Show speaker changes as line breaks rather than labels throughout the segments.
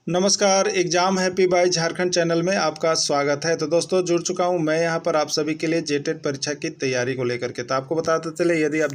नमस्कार, exam happy by Jharkhand channel में आपका स्वागत है। तो दोस्तों जुड़ चुका हूं मैं यहां पर आप सभी के लिए जेटेट परीक्षा की तैयारी को लेकर के। तो आपको बताते चले, यदि आप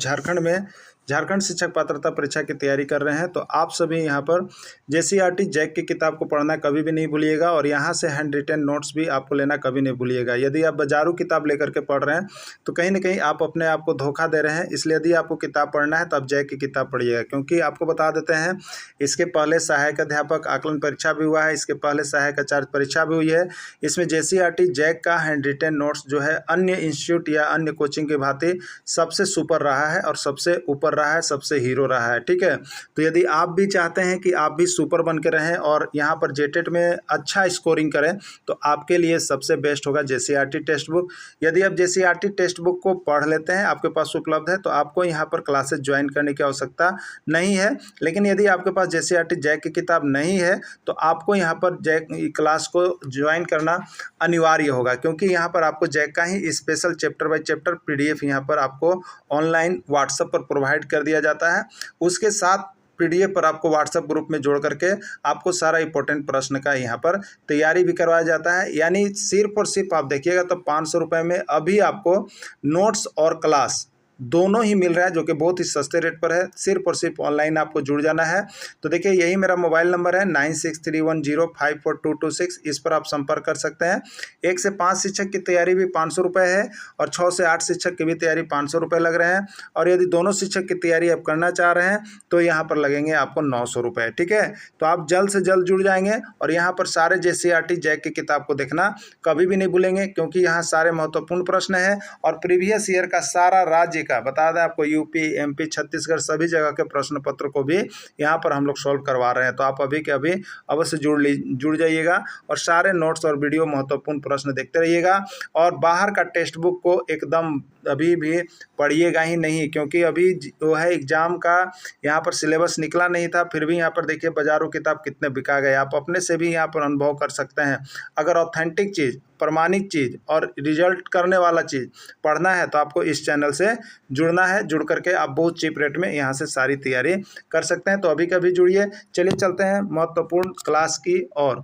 झारखंड शिक्षक पात्रता परीक्षा की तैयारी कर रहे हैं तो आप सभी यहां पर जेसीईआरटी जैक की किताब को पढ़ना कभी भी नहीं भूलिएगा और यहां से हैंड रिटन नोट्स भी आपको लेना कभी नहीं भूलिएगा। यदि आप बाजारू किताब लेकर के पढ़ रहे हैं तो कहीं ना कहीं आप अपने आप को धोखा दे रहे हैं। इसलिए यदि आपको किताब पढ़ना है तो आप जैक की किताब पढ़िएगा, क्योंकि आपको बता देते हैं इसके पहले सहायक अध्यापक आकलन परीक्षा भी हुआ है, इसके पहले सहायक आचार्य परीक्षा भी हुई है। इसमें जेसीईआरटी जैक का हैंड रिटन नोट्स जो है अन्य इंस्टीट्यूट या अन्य कोचिंग के भांति सबसे सुपर रहा है और सबसे ऊपर रहा है, सबसे हीरो रहा है। ठीक है, तो यदि आप भी चाहते हैं कि आप भी सुपर बन के रहें और यहाँ पर जेटेट में अच्छा स्कोरिंग करें तो आपके लिए सबसे बेस्ट होगा जेसीईआरटी टेक्स्ट बुक। यदि आप जेसीईआरटी टेक्स्ट बुक को पढ़ लेते हैं, आपके पास उपलब्ध है, तो आपको यहाँ पर क्लासेस ज्वाइन करने की आवश्यकता नहीं है। लेकिन यदि आपके पास जेसीईआरटी जैक की किताब नहीं है तो आपको यहाँ पर जैक क्लास को ज्वाइन करना अनिवार्य होगा, क्योंकि यहाँ पर आपको जैक का ही special chapter by chapter PDF यहाँ पर आपको ऑनलाइन व्हाट्सएप पर प्रोवाइड कर दिया जाता है। उसके साथ पीडीएफ पर आपको व्हाट्सएप ग्रुप में जोड़ करके आपको सारा इंपॉर्टेंट प्रश्न का यहाँ पर तैयारी भी करवाया जाता है। यानी सिर्फ और सिर्फ आप देखिएगा तो 500 रुपये में अभी आपको नोट्स और क्लास दोनों ही मिल रहा है, जो कि बहुत ही सस्ते रेट पर है। सिर्फ और सिर्फ ऑनलाइन आपको जुड़ जाना है। तो देखिए, यही मेरा मोबाइल नंबर है 9631054226। इस पर आप संपर्क कर सकते हैं। 1 से 5 शिक्षक की तैयारी भी 500 रुपये है और 6 से 8 शिक्षक की भी तैयारी 500 रुपये लग रहे हैं। और यदि दोनों शिक्षक की तैयारी आप करना चाह रहे हैं तो यहाँ पर लगेंगे आपको 900 रुपये। ठीक है, तो आप जल्द से जल्द जुड़ जाएंगे और यहाँ पर सारे जेसीईआरटी जैक की किताब को देखना कभी भी नहीं भूलेंगे, क्योंकि यहाँ सारे महत्वपूर्ण प्रश्न हैं और प्रीवियस ईयर का सारा राज्य का बता दें आपको, यूपी, एमपी, छत्तीसगढ़ सभी जगह के प्रश्न पत्र को भी यहाँ पर हम लोग सॉल्व करवा रहे हैं। तो आप अभी के अभी अवश्य जुड़ जाइएगा और सारे नोट्स और वीडियो महत्वपूर्ण प्रश्न देखते रहिएगा। और बाहर का टेक्स्ट बुक को एकदम अभी भी पढ़िएगा ही नहीं, क्योंकि अभी जो है एग्जाम का यहाँ पर सिलेबस निकला नहीं था। फिर भी यहाँ पर देखिए बाजारों किताब कितने बिका गए, आप अपने से भी यहाँ पर अनुभव कर सकते हैं। अगर ऑथेंटिक चीज़, प्रमाणिक चीज़ और रिजल्ट करने वाला चीज़ पढ़ना है तो आपको इस चैनल से जुड़ना है। जुड़ करके आप बहुत चीप रेट में यहाँ से सारी तैयारी कर सकते हैं। तो अभी कभी जुड़िए। चलिए चलते हैं महत्वपूर्ण क्लास की ओर।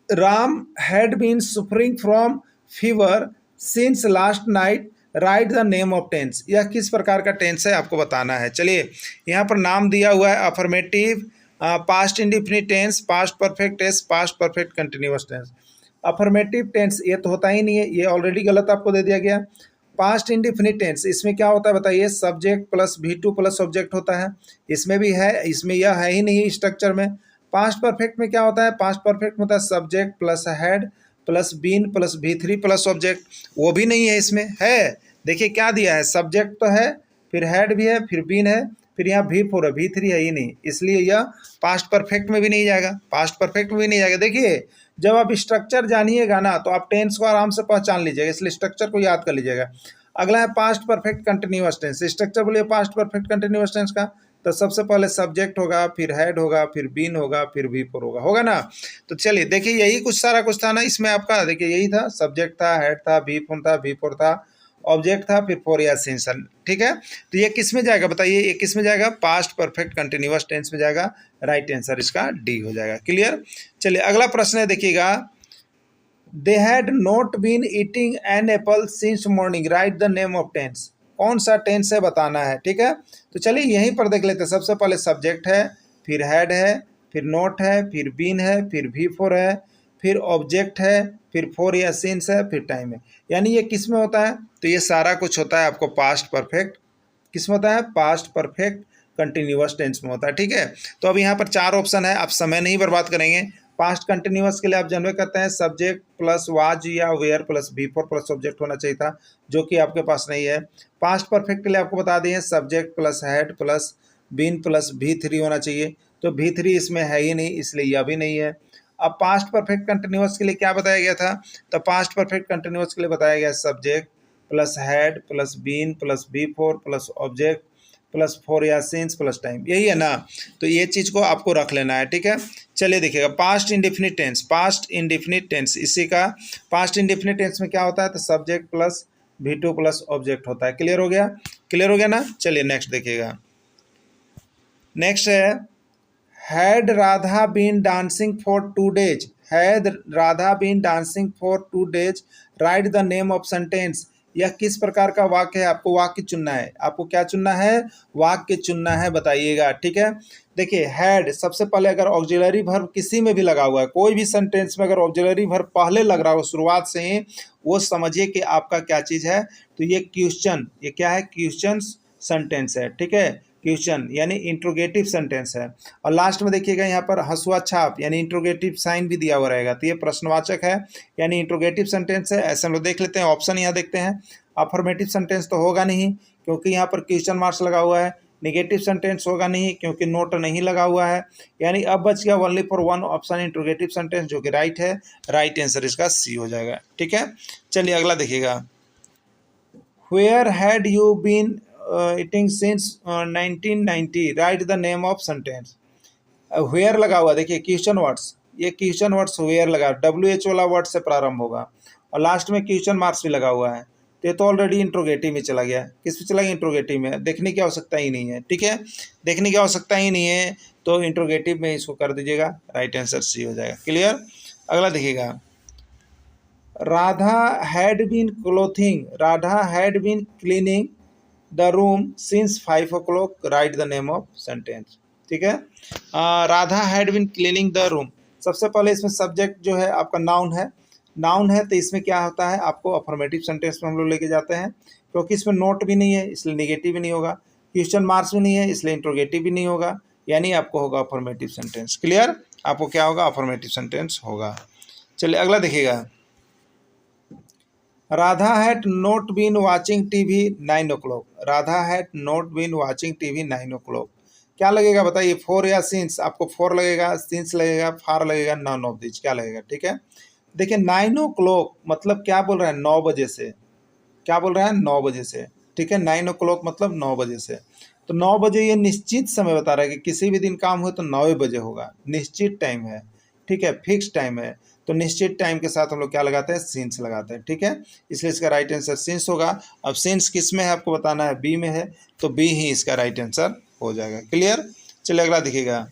Ram had been suffering from fever since last night, right the name of tense. यह किस प्रकार का टेंस है आपको बताना है। चलिए, यहाँ पर नाम दिया हुआ है affirmative, past indefinite tense, past perfect tense, past perfect continuous tense. Affirmative tense ये तो होता ही नहीं है, ये ऑलरेडी गलत आपको दे दिया गया। पास्ट इंडिफिनिट टेंस, इसमें क्या होता है बताइए, subject plus V2 plus object होता है। इसमें भी है, इसमें यह है ही नहीं स्ट्रक्चर में। पास्ट परफेक्ट में क्या होता है, पास्ट परफेक्ट में होता है subject plus had plus been plus V3 plus object. वो भी नहीं है इसमें। है, देखिए क्या दिया है, सब्जेक्ट तो है, फिर हेड भी है, फिर बीन है, फिर यहाँ V4 है, V3 है ही नहीं, इसलिए यह पास्ट परफेक्ट में भी नहीं जाएगा, पास्ट परफेक्ट में भी नहीं जाएगा। देखिए, जब आप स्ट्रक्चर जानिएगा ना तो आप टेंस को आराम से पहचान लीजिएगा, इसलिए स्ट्रक्चर को याद कर लीजिएगा। अगला है past perfect continuous tense. Structure बोलिए पास्ट परफेक्ट कंटिन्यूअस टेंस का, तो सबसे पहले सब्जेक्ट होगा, फिर हेड होगा, फिर बीन होगा, फिर V4 होगा ना। तो चलिए देखिए, यही कुछ सारा कुछ था ना इसमें आपका। देखिए यही था, सब्जेक्ट था, हेड था, V4 था, ऑब्जेक्ट था, फिर फोर या सिंसन। ठीक है, तो ये किस में जाएगा बताइए, ये किस में जाएगा, पास्ट परफेक्ट कंटिन्यूअस टेंस में जाएगा। राइट आंसर इसका डी हो जाएगा। क्लियर। चलिए अगला प्रश्न है, देखिएगा, they had not been eating an apple since morning, write the name of tense. कौन सा टेंस है बताना है। ठीक है, तो चलिए यहीं पर देख लेते हैं। सबसे पहले सब्जेक्ट है, फिर हेड है, फिर नोट है, फिर बीन है, फिर V4 है, फिर ऑब्जेक्ट है, फिर फोर या सिंस है, फिर टाइम है। यानी ये किस में होता है, तो ये सारा कुछ होता है आपको पास्ट परफेक्ट, किस में होता है, पास्ट परफेक्ट कंटिन्यूअस टेंस में होता है। ठीक है, तो अब यहाँ पर 4 ऑप्शन है, आप समय नहीं बर्बाद करेंगे। पास्ट कंटिन्यूअस के लिए आप जानवे करते हैं सब्जेक्ट प्लस वाज या were plus V4 plus object होना चाहिए था, जो कि आपके पास नहीं है। पास्ट परफेक्ट के लिए आपको बता दिए subject plus had plus been plus V3 होना चाहिए, तो V3 इसमें है ही नहीं, इसलिए यह भी नहीं है। अब पास्ट परफेक्ट कंटिन्यूअस के लिए क्या बताया गया था, तो पास्ट परफेक्ट कंटिन्यूअस के लिए बताया गया subject plus had plus been plus V4 plus object plus four या सिंस प्लस टाइम, यही है ना। तो ये चीज़ को आपको रख लेना है। ठीक है, चलिए देखिएगा, past indefinite tense, past indefinite tense, इसी का पास्ट इंडेफिनिट टेंस में क्या होता है, तो subject plus V2 plus object होता है। क्लियर हो गया, क्लियर हो गया ना। चलिए नेक्स्ट देखिएगा, नेक्स्ट है had Radha been dancing for 2 days, had Radha been dancing for 2 days, write the name of sentence. यह किस प्रकार का वाक्य है, आपको वाक्य चुनना है। आपको क्या चुनना है, वाक्य चुनना है, बताइएगा। ठीक है, देखिए हैड सबसे पहले अगर ऑक्सिलरी वर्ब किसी में भी लगा हुआ है, कोई भी सेंटेंस में अगर ऑक्सिलरी वर्ब पहले लग रहा हो शुरुआत से ही, वो समझिए कि आपका क्या चीज़ है, तो ये क्वेश्चन, ये क्या है, क्वेश्चन सेंटेंस है। ठीक है, क्वेश्चन यानी इंट्रोगेटिव सेंटेंस है। और लास्ट में देखिएगा यहाँ पर हंसुआ छाप यानी इंट्रोगेटिव साइन भी दिया हुआ रहेगा, तो ये प्रश्नवाचक है यानी इंट्रोगेटिव सेंटेंस है। ऐसे हम लोग देख लेते हैं, ऑप्शन यहाँ देखते हैं। अफर्मेटिव सेंटेंस तो होगा नहीं क्योंकि यहाँ पर क्वेश्चन मार्क्स लगा हुआ है। निगेटिव सेंटेंस होगा नहीं क्योंकि नोट नहीं लगा हुआ है। यानी अब बच गया only for one option interrogative sentence, जो कि राइट है। राइट आंसर इसका सी हो जाएगा। ठीक है, चलिए अगला देखिएगा। Where had you been eating since 1990? Write the name of sentence. Where लगा हुआ, देखिए क्वेश्चन वर्ड्स, ये क्वेश्चन वर्ड्स where लगा, WH वाला वर्ड से प्रारंभ होगा और लास्ट में क्वेश्चन मार्क्स भी लगा हुआ है, तो ये तो ऑलरेडी इंट्रोगेटिव में चला गया। किस पे चला गया, इंट्रोगेटिव में। देखने की आवश्यकता ही नहीं है। ठीक है, देखने की आवश्यकता ही नहीं है, तो इंट्रोगेटिव में इसको कर दीजिएगा। राइट आंसर सी हो जाएगा। क्लियर, अगला देखिएगा। Radha had been clothing. Radha had been cleaning the room since 5 o'clock. Write the name of sentence. ठीक है, Radha had been cleaning the room. सबसे पहले इसमें सब्जेक्ट जो है आपका नाउन है। नाउन है तो इसमें क्या होता है, आपको अफर्मेटिव सेंटेंस में हम लोग लेके जाते हैं, क्योंकि इसमें नोट भी नहीं है इसलिए निगेटिव भी नहीं होगा, क्वेश्चन मार्क्स भी नहीं है इसलिए इंट्रोगेटिव भी नहीं होगा, यानी आपको होगा अफर्मेटिव सेंटेंस। क्लियर, आपको क्या होगा, अफर्मेटिव सेंटेंस होगा। चलिए अगला देखिएगा। Radha had not been watching TV 9 o'clock। Radha had not been watching TV 9 o'clock। क्या लगेगा बताइए, फोर या सिंस? आपको फोर लगेगा, सिंस लगेगा, फार लगेगा, नॉन ऑफ दिस, क्या लगेगा? ठीक है, देखिए 9 o'clock मतलब क्या बोल रहा है, 9 बजे से। क्या बोल रहा है, 9 बजे से। ठीक है, 9 o'clock मतलब 9 बजे से, तो 9 बजे ये निश्चित समय बता रहा है कि किसी भी दिन काम हो तो 9 बजे होगा, निश्चित टाइम है। ठीक है, फिक्स टाइम है, तो निश्चित टाइम के साथ हम लोग क्या लगाते हैं, सिंस लगाते हैं। ठीक है, इसलिए इसका राइट आंसर सिंस होगा। अब सिंस किस में है आपको बताना है, बी में है, तो बी ही इसका राइट आंसर हो जाएगा। क्लियर, चलिए अगला दिखेगा।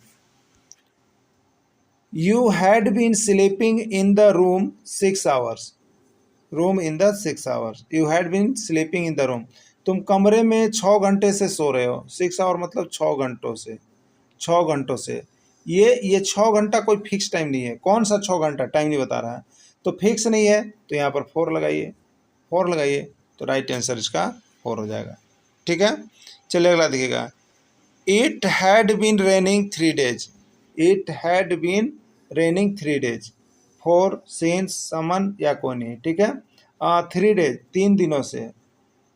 You had been sleeping in the room 6 hours। Room in the 6 hours। You had been sleeping in the room, तुम कमरे में 6 घंटे से सो रहे हो। 6 hour मतलब 6 घंटों से, 6 घंटों से। ये 6 घंटा कोई फिक्स टाइम नहीं है, कौन सा 6 घंटा टाइम नहीं बता रहा है, तो फिक्स नहीं है, तो यहाँ पर 4 लगाइए, 4 लगाइए, तो राइट आंसर इसका 4 हो जाएगा। ठीक है, चलिए अगला देखिएगा। It had been raining 3 days। It had been raining 3 days, 4 since समन या कोई नहीं। ठीक है, 3 days 3 दिनों से,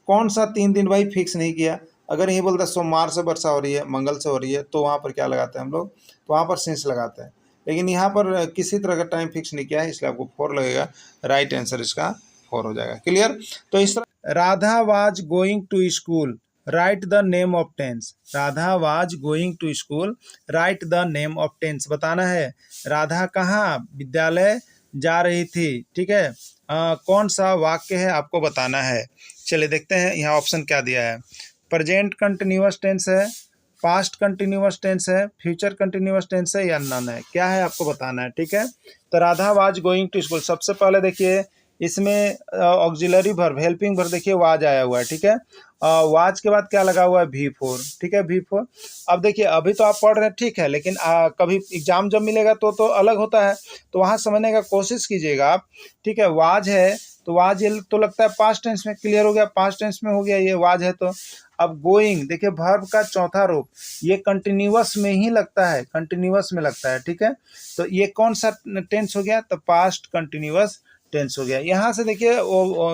कौन सा 3 दिन भाई, फिक्स नहीं किया। अगर यही बोलता सोमवार से वर्षा हो रही है, मंगल से हो रही है, तो वहाँ पर क्या लगाते हैं हम लोग, तो वहाँ पर सिंस लगाते हैं। लेकिन यहाँ पर किसी तरह का टाइम फिक्स नहीं किया है, इसलिए आपको 4 लगेगा। राइट आंसर इसका 4 हो जाएगा। क्लियर, तो इस तरह Radha was going to school, write the name of tense. Radha was going to school, write the name of tense, बताना है राधा कहाँ विद्यालय जा रही थी। ठीक है, कौन सा वाक्य है आपको बताना है। चलिए देखते हैं यहाँ ऑप्शन क्या दिया है। प्रेजेंट कंटिन्यूअस टेंस है, पास्ट कंटिन्यूअस टेंस है, फ्यूचर कंटिन्यूअस टेंस है, या नन है, क्या है आपको बताना है। ठीक है, तो Radha was going to school, सबसे पहले देखिए इसमें ऑक्सिलरी वर्ब, हेल्पिंग वर्ब, देखिए वाज आया हुआ है। ठीक है, वाज के बाद क्या लगा हुआ है, V4। ठीक है, V4। अब देखिए अभी तो आप पढ़ रहे हैं, ठीक है, लेकिन कभी एग्जाम जब मिलेगा तो अलग होता है, तो वहाँ समझने का कोशिश कीजिएगा आप। ठीक है, वाज है तो वाज, ये तो लगता है पास्ट टेंस में, क्लियर हो गया, पास्ट टेंस में हो गया, ये वाज है तो। अब गोइंग, देखिए वर्ब का चौथा रूप, ये कंटिन्यूअस में ही लगता है, कंटिन्यूअस में लगता है। ठीक है, तो ये कौन सा टेंस हो गया, तो पास्ट कंटिन्यूअस टेंस हो गया। यहाँ से देखिए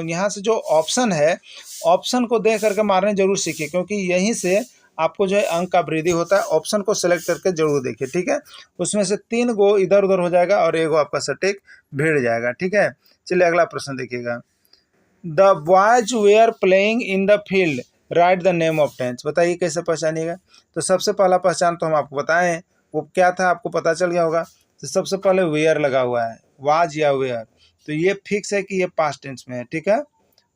यहाँ से जो ऑप्शन है, ऑप्शन को देख करके मारने जरूर सीखिए, क्योंकि यहीं से आपको जो है अंक का वृद्धि होता है। ऑप्शन को सेलेक्ट करके जरूर देखिए। ठीक है, उसमें से 3 गो इधर उधर हो जाएगा और 1 गो आपका सटीक भिड़ जाएगा। ठीक है, चलिए अगला प्रश्न देखिएगा। The boys were playing in the field, write the name of tense, बताइए कैसे पहचानिएगा। तो सबसे पहला पहचान तो हम आपको बताएं, वो क्या था आपको पता चल गया होगा। तो सबसे पहले वेयर लगा हुआ है, वाज या वेयर, तो ये फिक्स है कि ये पास्ट टेंस में है। ठीक है,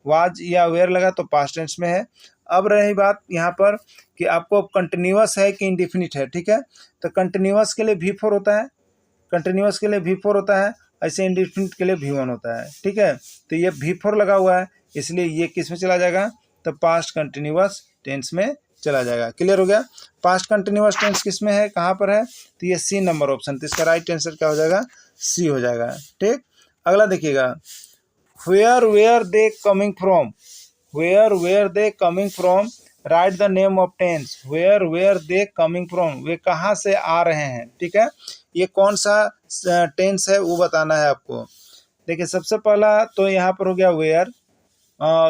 वाज या वेयर लगा तो पास्ट टेंस में है। अब रही बात यहाँ पर कि आपको कंटिन्यूअस है कि इंडिफिनिट है, ठीक है। तो कंटिन्यूअस के लिए V4 होता है, कंटिन्यूअस के लिए V4 होता है, ऐसे इंडिफिनिट के लिए V1 होता है, ठीक है। तो ये V4 लगा हुआ है, इसलिए ये किस में चला जाएगा, तो पास्ट कंटिन्यूअस टेंस में चला जाएगा। क्लियर हो गया। पास्ट कंटिन्यूअस टेंस किस में है, कहाँ पर है, तो ये सी नंबर ऑप्शन, तो इसका राइट आंसर क्या हो जाएगा, सी हो जाएगा, ठीक। अगला देखिएगा, where they coming from, where they coming from, right the name of tense, where they coming from, वे कहाँ से आ रहे हैं, ठीक है। ये कौन सा टेंस है वो बताना है आपको। देखिए सबसे पहला तो यहाँ पर हो गया वेयर,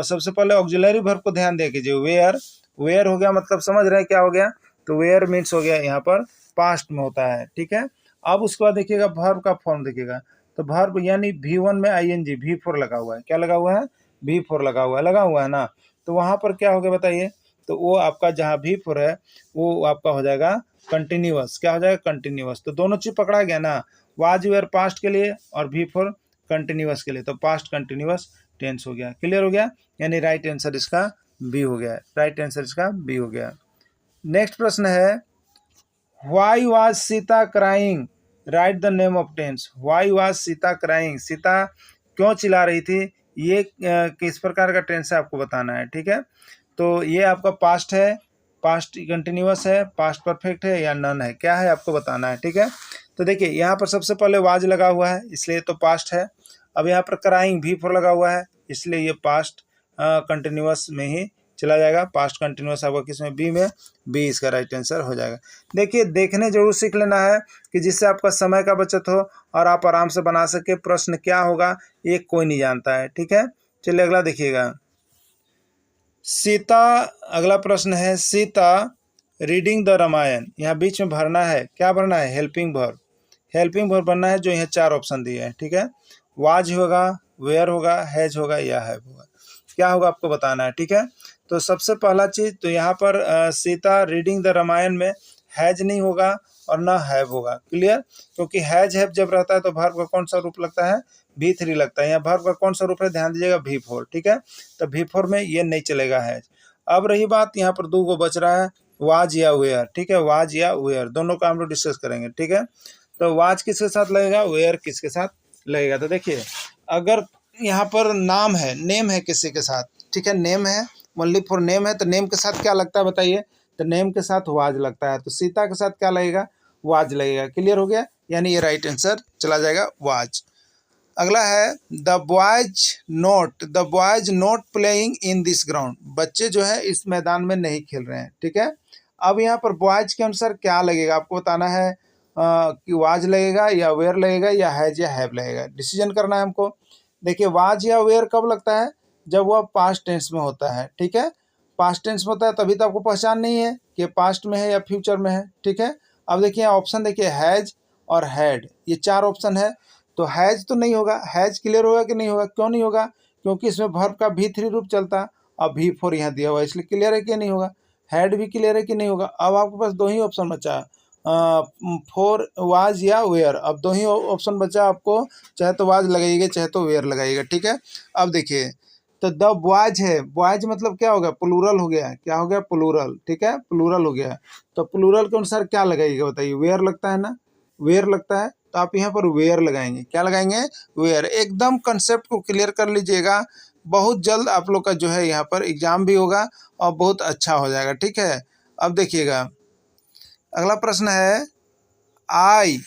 सबसे पहले ऑक्सिलरी वर्ब को ध्यान दे कीजिए, वेयर, वेयर हो गया मतलब समझ रहे हैं क्या हो गया, तो वेयर मीन्स हो गया यहाँ पर पास्ट में होता है, ठीक है। अब उसके बाद देखिएगा वर्ब का फॉर्म देखिएगा, तो वर्ब यानी V1 में ING V4 लगा हुआ है, क्या लगा हुआ है, V4 लगा हुआ है ना। तो वहाँ पर क्या हो गया बताइए, तो वो आपका जहाँ V4 है वो आपका हो जाएगा कंटिन्यूअस, क्या हो जाएगा, कंटिन्यूअस। तो दोनों चीज पकड़ा गया ना, वाज वेयर पास्ट के लिए और V4 कंटिन्यूअस के लिए, तो पास्ट कंटिन्यूअस टेंस हो गया। क्लियर हो गया, यानी राइट आंसर इसका बी हो गया, राइट आंसर इसका बी हो गया। नेक्स्ट प्रश्न है, why was Sita crying, write the name of tense, why was Sita crying, Sita क्यों चिल्ला रही थी, ये किस प्रकार का टेंस है आपको बताना है, ठीक है। तो ये आपका पास्ट है, पास्ट कंटिन्यूअस है, पास्ट परफेक्ट है या नन है, क्या है आपको बताना है, ठीक है। तो देखिए यहाँ पर सबसे पहले वाज लगा हुआ है इसलिए तो पास्ट है। अब यहाँ पर क्राइंग V4 लगा हुआ है इसलिए ये पास्ट कंटिन्यूअस में ही चला जाएगा, पास्ट कंटिन्यूअस आपका किस में, बी में, बी इसका राइट आंसर हो जाएगा। देखिए देखने जरूर सीख लेना है कि जिससे आपका समय का बचत हो और आप आराम से बना सके। प्रश्न क्या होगा ये कोई नहीं जानता है, ठीक है। चलिए अगला देखिएगा, सीता, अगला प्रश्न है, सीता रीडिंग द रामायण, यहाँ बीच में भरना है, क्या भरना है, हेल्पिंग वर्ब, हेल्पिंग वर्ब बनना है, जो यहाँ 4 ऑप्शन दिए हैं, ठीक है। वाज होगा, वेयर होगा, हैज होगा या हैव होगा, क्या होगा आपको बताना है, ठीक है। तो सबसे पहला चीज तो यहाँ पर सीता रीडिंग द रामायण में हैज नहीं होगा और ना हैव होगा, क्लियर। क्योंकि हैज हैव जब रहता है तो वर्ब का कौन सा रूप लगता है, V3 लगता है, यहाँ वर्ब का कौन सा रूप है, ध्यान दीजिएगा V4, ठीक है। तो V4 में ये नहीं चलेगा हैज। अब रही बात यहाँ पर 2 को बच रहा है, वाज या वेयर, ठीक है, वाज या वेयर दोनों का हम लोग डिस्कस करेंगे, ठीक है। तो वाज किसके साथ लगेगा, वेयर किसके साथ लगेगा। तो देखिए अगर यहाँ पर नाम है, नेम है किसी के साथ, ठीक है, नेम है, ओनली फॉर नेम है, तो नेम के साथ क्या लगता है बताइए, तो नेम के साथ वाज लगता है, तो सीता के साथ क्या लगेगा, वाज लगेगा। क्लियर हो गया, यानी ये राइट आंसर चला जाएगा वाज। अगला है, the boys not playing in this ground, बच्चे जो है इस मैदान में नहीं खेल रहे हैं, ठीक है। अब यहाँ पर बॉयज के अनुसार क्या लगेगा आपको बताना है, कि वाज लगेगा या वेयर लगेगा या हैज या हैव लगेगा, डिसीजन करना है हमको। देखिए वाज या वेयर कब लगता है, जब वह पास्ट टेंस में होता है, ठीक है। पास्ट टेंस में होता है तभी तो आपको पहचान नहीं है कि पास्ट में है या फ्यूचर में है, ठीक है। अब देखिए ऑप्शन देखिए, हैज और हैड, ये 4 ऑप्शन है, तो हैज तो नहीं होगा, हैज क्लियर होगा कि नहीं होगा, क्यों नहीं होगा, क्योंकि इसमें वर्ब का V3 रूप चलता और V4 यहाँ दिया हुआ है, इसलिए क्लियर है कि नहीं होगा। हैड भी क्लियर है कि नहीं होगा। अब आपके पास 2 ही ऑप्शन बचा, फोर वाज या वेयर, अब 2 ही ऑप्शन बचा आपको, चाहे तो वाज लगाइएगा चाहे तो वेयर लगाइएगा, ठीक है। अब देखिए तो द बॉयज है, बॉयज मतलब क्या हो गया, प्लूरल हो गया, क्या हो गया, प्लूरल, ठीक है, प्लूरल हो गया। तो प्लूरल के अनुसार क्या लगाइएगा बताइए, वेयर लगता है ना, वेयर लगता है, तो आप यहाँ पर वेयर लगाएंगे, क्या लगाएंगे, वेयर। एकदम कंसेप्ट को क्लियर कर लीजिएगा, बहुत जल्द आप लोग का जो है यहाँ पर एग्जाम भी होगा और बहुत अच्छा हो जाएगा, ठीक है। अब देखिएगा अगला प्रश्न है, I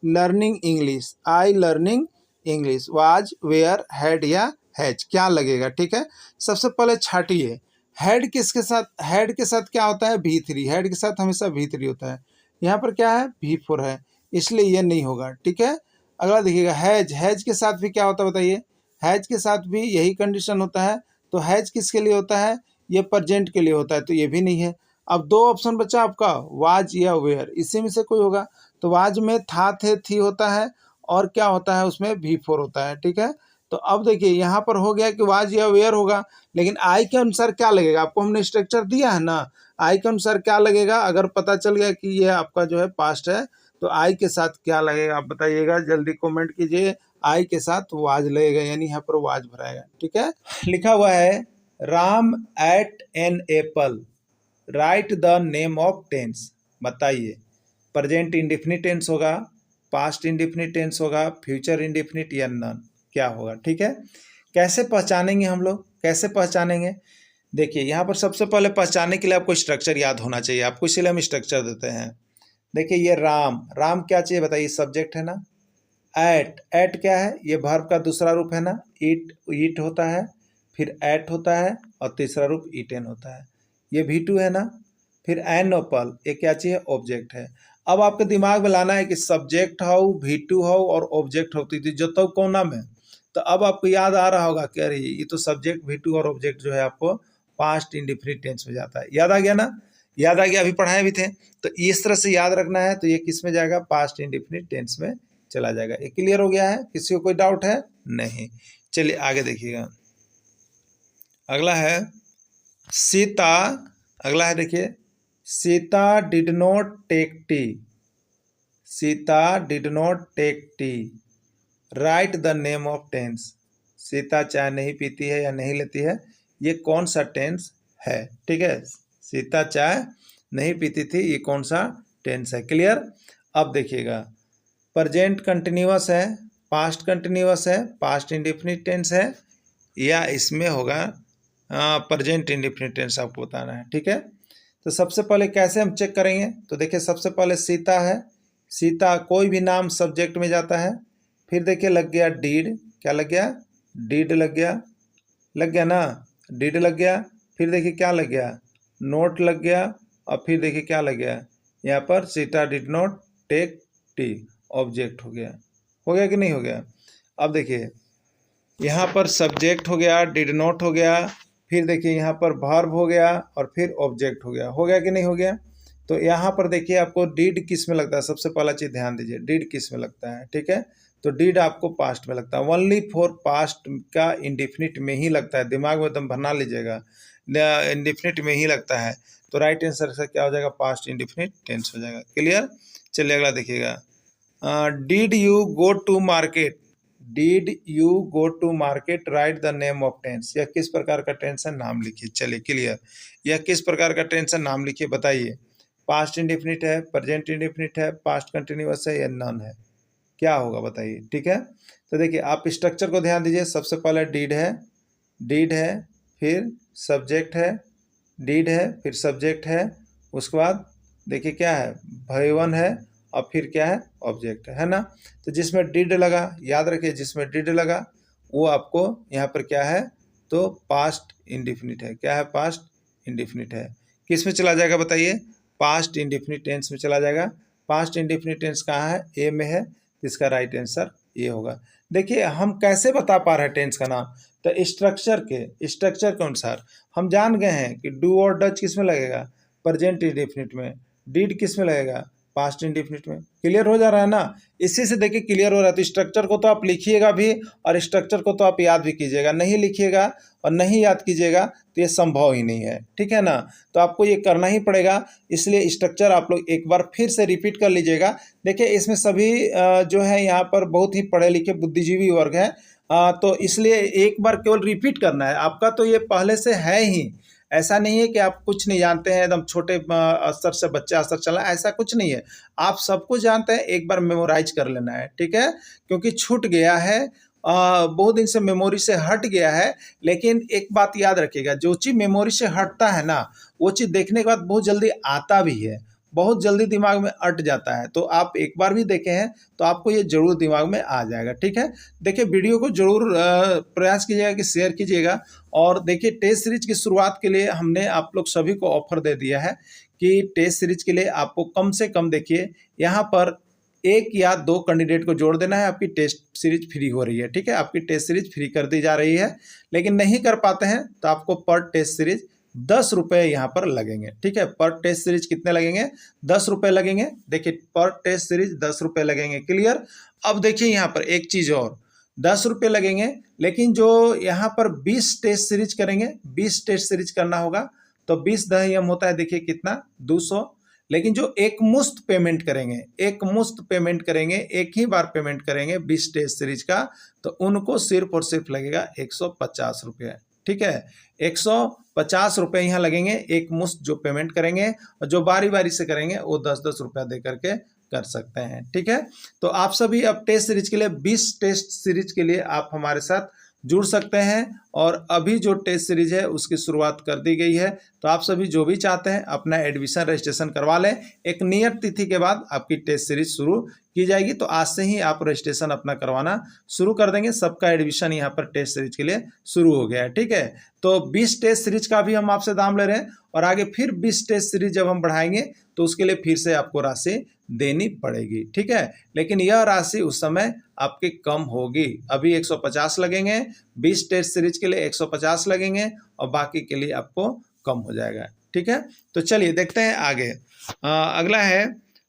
learning English, I learning English, was were had या हैज, क्या लगेगा, ठीक है। सबसे पहले छाटिए, हेड किसके साथ, हेड के साथ क्या होता है, V3, हेड के साथ हमेशा V3 होता है, यहाँ पर क्या है, V4 है, इसलिए ये नहीं होगा, ठीक है। अगला देखिएगा हैज, हैज के साथ भी क्या होता है बताइए, हैज के साथ भी यही कंडीशन होता है, तो हैज किसके लिए होता है, ये प्रेजेंट के लिए होता है, तो ये भी नहीं है। अब 2 ऑप्शन बचा आपका, वाज या वेयर, इसी में से कोई होगा, तो वाज में था थे थी होता है और क्या होता है उसमें V4 होता है, ठीक है। तो अब देखिए यहाँ पर हो गया कि वाज या वेयर होगा, लेकिन आई के अनुसार क्या लगेगा, आपको हमने स्ट्रक्चर दिया है ना, आई के अनुसार क्या लगेगा, अगर पता चल गया कि ये आपका जो है पास्ट है तो आई के साथ क्या लगेगा आप बताइएगा, जल्दी कमेंट कीजिए। आई के साथ वाज लगेगा, यानी यहाँ पर वाज भराएगा, ठीक है। लिखा हुआ है Ram ate an apple, write the name of tense. बताइए, प्रेजेंट इंडेफिनिट टेंस होगा, पास्ट इंडेफिनिट टेंस होगा, फ्यूचर इंडेफिनिट या नन, क्या होगा? ठीक है, कैसे पहचानेंगे हम लोग, कैसे पहचानेंगे? देखिए यहाँ पर सबसे पहले पहचानने के लिए आपको स्ट्रक्चर याद होना चाहिए, आपको इसलिए हम स्ट्रक्चर देते हैं। देखिए ये राम, राम क्या चाहिए बताइए? सब्जेक्ट है ना। एट क्या है? ये वर्ब का दूसरा रूप है ना। ईट होता है, फिर एट होता है और तीसरा रूप ईटेन होता है। ये V2 है ना। फिर एन ओपल, ये क्या चाहिए? ऑब्जेक्ट है। अब आपके दिमाग में लाना है कि सब्जेक्ट हो, V2 हो और ऑब्जेक्ट होती थी जो तो कौन में, तो अब आपको याद आ रहा होगा कि अरे ये तो सब्जेक्ट V2 और ऑब्जेक्ट जो है आपको पास्ट इंडेफिनिट टेंस में जाता है। याद आ गया ना? याद आ गया, अभी पढ़ाए भी थे। तो इस तरह से याद रखना है, तो ये किस में जाएगा? पास्ट इंडेफिनिट टेंस में चला जाएगा। ये क्लियर हो गया है? किसी को कोई डाउट है? नहीं। चलिए आगे देखिएगा, अगला है सीता। अगला है देखिए, Sita did not take tea, Sita did not take tea, write the name of tense. Sita चाय नहीं पीती है या नहीं लेती है, ये कौन सा टेंस है? ठीक है, सीता चाय नहीं पीती थी, ये कौन सा टेंस है? क्लियर? अब देखिएगा, प्रेजेंट कंटिन्यूअस है, पास्ट कंटिन्यूअस है, पास्ट इंडेफिनिट टेंस है, या इसमें होगा प्रेजेंट इंडेफिनिट टेंस, आपको बताना है। ठीक है, तो सबसे पहले कैसे हम चेक करेंगे? तो देखिए सबसे पहले सीता है, सीता कोई भी नाम सब्जेक्ट में जाता है, फिर देखिए लग गया डीड, क्या लग गया? डीड लग गया, लग गया ना, डीड लग गया। फिर देखिए क्या लग गया? नोट लग गया। और फिर देखिए क्या लग गया? यहाँ पर Sita did not take tea, object हो गया। हो गया कि नहीं हो गया? अब देखिए यहाँ पर सब्जेक्ट हो गया, डिड नॉट हो गया, फिर देखिए यहाँ पर वर्ब हो गया और फिर ऑब्जेक्ट हो गया। हो गया कि नहीं हो गया? तो यहाँ पर देखिए आपको डीड किस में लगता है? सबसे पहला चीज़ ध्यान दीजिए, डीड किस में लगता है? ठीक है, तो डीड आपको पास्ट में लगता है। ओनली फॉर पास्ट का इंडेफिनिट में ही लगता है, दिमाग में एकदम बना लीजिएगा, इंडेफिनिट में ही लगता है। तो राइट आंसर से क्या हो जाएगा? पास्ट इंडेफिनिट टेंस हो जाएगा। क्लियर? चलिए अगला देखिएगा, did you go to market, did you go to market, write the name of tense. यह किस प्रकार का टेंस है? नाम लिखिए। चलिए क्लियर, यह किस प्रकार का टेंस है? नाम लिखिए, बताइए। पास्ट इंडेफिनिट है, प्रेजेंट इंडेफिनिट है, पास्ट कंटिन्यूअस है या नन है? क्या होगा बताइए? ठीक है, तो देखिए आप स्ट्रक्चर को ध्यान दीजिए। सबसे पहले डीड है, डीड है, फिर सब्जेक्ट है, डीड है, फिर सब्जेक्ट है, उसके बाद देखिए क्या है? भयवन है, और फिर क्या है? ऑब्जेक्ट है ना। तो जिसमें डिड लगा, याद रखिए जिसमें डिड लगा वो आपको यहाँ पर क्या है? तो पास्ट इंडेफिनिट है। क्या है? पास्ट इंडेफिनिट है। किस में चला जाएगा बताइए? पास्ट इंडेफिनिट टेंस में चला जाएगा। पास्ट इंडेफिनिट टेंस कहाँ है? ए में है, तो इसका राइट आंसर ये होगा। देखिए हम कैसे बता पा रहे हैं टेंस का नाम? तो स्ट्रक्चर के अनुसार हम जान गए हैं कि डू और डच किस में लगेगा? प्रेजेंट इंडेफिनिट में। डीड किस में लगेगा? पास्ट इंडेफिनिट में। क्लियर हो जा रहा है ना? इसी से देखिए क्लियर हो रहा है। तो स्ट्रक्चर को तो आप लिखिएगा भी और स्ट्रक्चर को तो आप याद भी कीजिएगा। नहीं लिखिएगा और नहीं याद कीजिएगा तो ये संभव ही नहीं है। ठीक है ना? तो आपको ये करना ही पड़ेगा। इसलिए स्ट्रक्चर आप लोग एक बार फिर से रिपीट कर लीजिएगा। देखिए इसमें सभी जो है यहाँ पर बहुत ही पढ़े लिखे बुद्धिजीवी वर्ग है, तो इसलिए एक बार केवल रिपीट करना है। आपका तो ये पहले से है ही, ऐसा नहीं है कि आप कुछ नहीं जानते हैं, एकदम छोटे स्तर से बच्चा स्तर चला, ऐसा कुछ नहीं है। आप सब कुछ जानते हैं, एक बार मेमोराइज कर लेना है। ठीक है, क्योंकि छूट गया है, बहुत दिन से मेमोरी से हट गया है। लेकिन एक बात याद रखिएगा, जो चीज़ मेमोरी से हटता है ना, वो चीज़ देखने के बाद बहुत जल्दी आता भी है, बहुत जल्दी दिमाग में अट जाता है। तो आप एक बार भी देखे हैं तो आपको ये जरूर दिमाग में आ जाएगा। ठीक है, देखिए वीडियो को जरूर प्रयास कीजिएगा कि शेयर कीजिएगा। और देखिए टेस्ट सीरीज की शुरुआत के लिए हमने आप लोग सभी को ऑफर दे दिया है कि टेस्ट सीरीज के लिए आपको कम से कम देखिए यहाँ पर 1 या 2 कैंडिडेट को जोड़ देना है, आपकी टेस्ट सीरीज फ्री हो रही है। ठीक है, आपकी टेस्ट सीरीज फ्री कर दी जा रही है। लेकिन नहीं कर पाते हैं तो आपको पर टेस्ट सीरीज 10 रुपये यहाँ पर लगेंगे। ठीक है, पर टेस्ट सीरीज कितने लगेंगे? 10 रुपये लगेंगे। देखिए पर टेस्ट सीरीज 10 रुपये लगेंगे। क्लियर? अब देखिए यहाँ पर एक चीज़ और, 10 रुपये लगेंगे, लेकिन जो यहाँ पर 20 टेस्ट सीरीज करेंगे, 20 टेस्ट सीरीज करना होगा तो 20 दहम होता है, देखिए कितना? 200। लेकिन जो एक मुश्त पेमेंट करेंगे, एक मुश्त पेमेंट करेंगे, एक ही बार पेमेंट करेंगे 20 टेस्ट सीरीज का, तो उनको सिर्फ और सिर्फ लगेगा 150 रुपये। ठीक है, 150 रुपये यहाँ लगेंगे एक मुश्त जो पेमेंट करेंगे, और जो बारी बारी से करेंगे वो 10-10 रुपया दे करके कर सकते हैं। ठीक है, तो आप सभी अब टेस्ट सीरीज के लिए 20 टेस्ट सीरीज के लिए आप हमारे साथ जुड़ सकते हैं, और अभी जो टेस्ट सीरीज है उसकी शुरुआत कर दी गई है। तो आप सभी जो भी चाहते हैं अपना एडमिशन रजिस्ट्रेशन करवा लें। एक नियत तिथि के बाद आपकी टेस्ट सीरीज शुरू की जाएगी, तो आज से ही आप रजिस्ट्रेशन अपना करवाना शुरू कर देंगे। सबका एडमिशन यहाँ पर टेस्ट सीरीज के लिए शुरू हो गया है। ठीक है, तो 20 टेस्ट सीरीज का भी हम आपसे दाम ले रहे हैं, और आगे फिर 20 टेस्ट सीरीज जब हम बढ़ाएंगे तो उसके लिए फिर से आपको राशि देनी पड़ेगी। ठीक है, लेकिन यह राशि उस समय आपकी कम होगी। अभी 150 लगेंगे, 20 टेस्ट सीरीज के लिए 150 लगेंगे, और बाकी के लिए आपको कम हो जाएगा। ठीक है, तो चलिए देखते हैं आगे। अगला है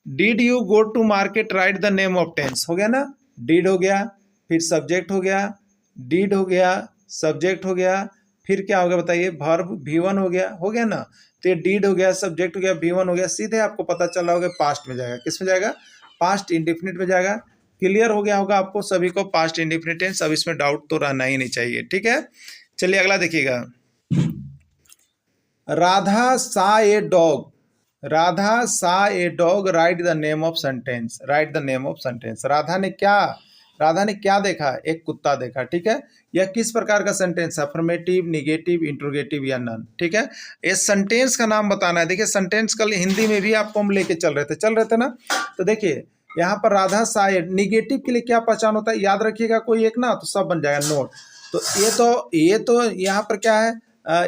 did you go to market write the name of tense. हो गया ना, डिड हो गया, फिर सब्जेक्ट हो गया, डिड हो गया, सब्जेक्ट हो गया, फिर क्या हो गया बताइए, वर्ब V1 हो गया ना। तो ये डीड हो गया, सब्जेक्ट हो गया, V1 हो गया, सीधे आपको पता चल रहा होगा पास्ट में जाएगा। किस में जाएगा, पास्ट इंडेफिनिट में जाएगा। क्लियर हो गया होगा आपको सभी को पास्ट इंडेफिनिट टेंस, अब इसमें डाउट तो रहना ही नहीं चाहिए। ठीक है, चलिए अगला देखिएगा। राधा सा ए डॉग, राधा सा a dog, write the name of sentence, right the name of sentence. Radha ने क्या देखा, एक कुत्ता देखा। ठीक है, यह किस प्रकार का सेंटेंस है, अफर्मेटिव, निगेटिव, इंट्रोगेटिव या नन। ठीक है, इस सेंटेंस का नाम बताना है। देखिए सेंटेंस कल हिंदी में भी आपको हम लेके चल रहे थे ना। तो देखिए यहाँ पर राधा शायद, निगेटिव के लिए क्या पहचान होता है, याद रखिएगा कोई एक ना, तो सब बन जाएगा नोट। तो ये तो यहाँ पर क्या है,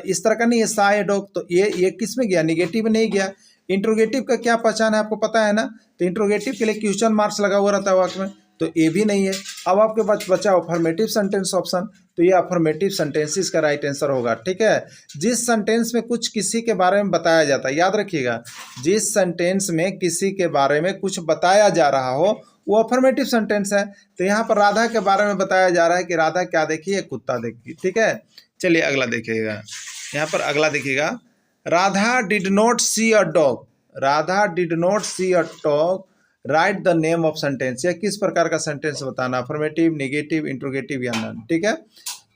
इस तरह का नहीं है सा ए डॉग, तो ये किस में गया, निगेटिव में नहीं गया। इंट्रोगेटिव का क्या पहचान है आपको पता है ना, तो इंट्रोगेटिव के लिए क्वेश्चन मार्क्स लगा हुआ रहता है वाक्य में, तो ये भी नहीं है। अब आपके पास बचा अफर्मेटिव सेंटेंस ऑप्शन, तो ये अफर्मेटिव सेंटेंसेस का राइट आंसर होगा। ठीक है, जिस सेंटेंस में कुछ किसी के बारे में बताया जाता है, याद रखिएगा, जिस सेंटेंस में किसी के बारे में कुछ बताया जा रहा हो वो अफर्मेटिव सेंटेंस है। तो यहाँ पर राधा के बारे में बताया जा रहा है कि राधा क्या देखी है, कुत्ता देखी। ठीक है, चलिए अगला देखिएगा। यहाँ पर अगला देखिएगा, Radha did not see a dog, Radha did not see a dog, write the name of sentence. यह किस प्रकार का सेंटेंस बताना, अफर्मेटिव, निगेटिव, इंट्रोगेटिव या नन। ठीक है,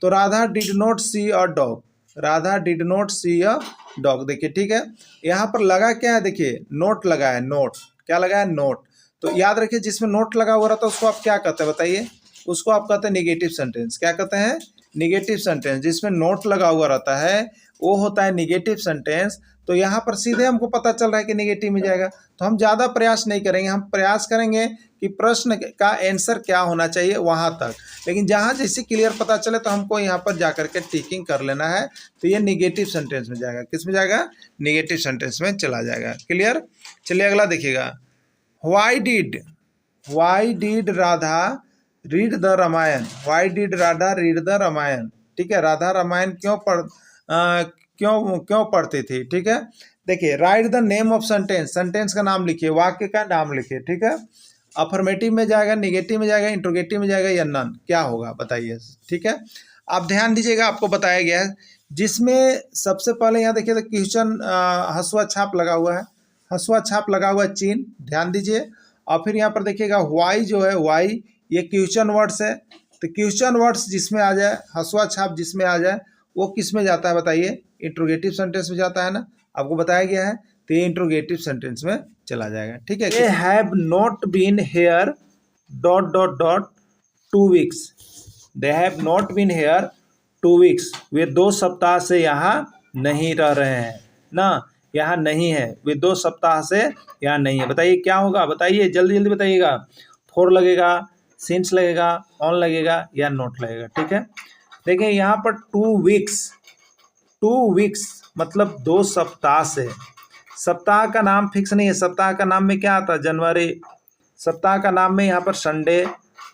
तो Radha did not see a dog, Radha did not see a dog. देखिए ठीक है, यहाँ पर लगा क्या है, देखिए नोट लगा है, नोट क्या लगा है, नोट। तो याद रखिए जिसमें नोट लगा हुआ रहता है उसको आप क्या कहते हैं बताइए, उसको आप कहते हैं निगेटिव सेंटेंस। क्या कहते हैं, निगेटिव सेंटेंस। जिसमें नोट लगा हुआ रहता है वो होता है निगेटिव सेंटेंस। तो यहाँ पर सीधे हमको पता चल रहा है कि निगेटिव में जाएगा, तो हम ज़्यादा प्रयास नहीं करेंगे, हम प्रयास करेंगे कि प्रश्न का आंसर क्या होना चाहिए वहाँ तक। लेकिन जहाँ जैसे क्लियर पता चले तो हमको यहाँ पर जा करके टिकिंग कर लेना है। तो ये निगेटिव सेंटेंस में जाएगा, किस में जाएगा, निगेटिव सेंटेंस में चला जाएगा। क्लियर, चलिए अगला देखिएगा। Why did Radha read the Ramayana, why did Radha read the Ramayana. ठीक है, राधा रामायण क्यों पढ़ती थी। ठीक है, देखिए right the name of sentence, sentence का नाम लिखिए, वाक्य का नाम लिखिए। ठीक है, अफर्मेटिव में जाएगा, निगेटिव में जाएगा, इंट्रोगेटिव में जाएगा या नन, क्या होगा बताइए। ठीक है, आप ध्यान दीजिएगा, आपको बताया गया है। जिसमें सबसे पहले यहाँ देखिए तो क्वेश्चन हंसुआ छाप लगा हुआ है, हंसुआ छाप लगा हुआ है चिन्ह, ध्यान दीजिए। और फिर यहाँ पर देखिएगा वाई जो है, वाई ये क्वेश्चन वर्ड्स है। तो क्वेश्चन वर्ड्स जिसमें आ जाए, हंसुआ छाप जिसमें आ जाए वो किस में जाता है बताइए, इंट्रोगेटिव सेंटेंस में जाता है ना, आपको बताया गया है। तो ये इंट्रोगेटिव सेंटेंस में चला जाएगा। ठीक है, they have not been here dot dot dot 2 weeks, they have not been here 2 weeks, वे 2 सप्ताह से यहाँ नहीं रह रहे हैं ना, यहाँ नहीं है, वे 2 सप्ताह से यहाँ नहीं है। बताइए क्या होगा, बताइए जल्दी जल्दी बताइएगा। 4 लगेगा, सिंस लगेगा, ऑन लगेगा या नोट लगेगा। ठीक है, देखिए यहाँ पर 2 वीक्स मतलब 2 सप्ताह से। सप्ताह का नाम फिक्स नहीं है, सप्ताह का नाम में क्या आता है, जनवरी। सप्ताह का नाम में यहाँ पर संडे,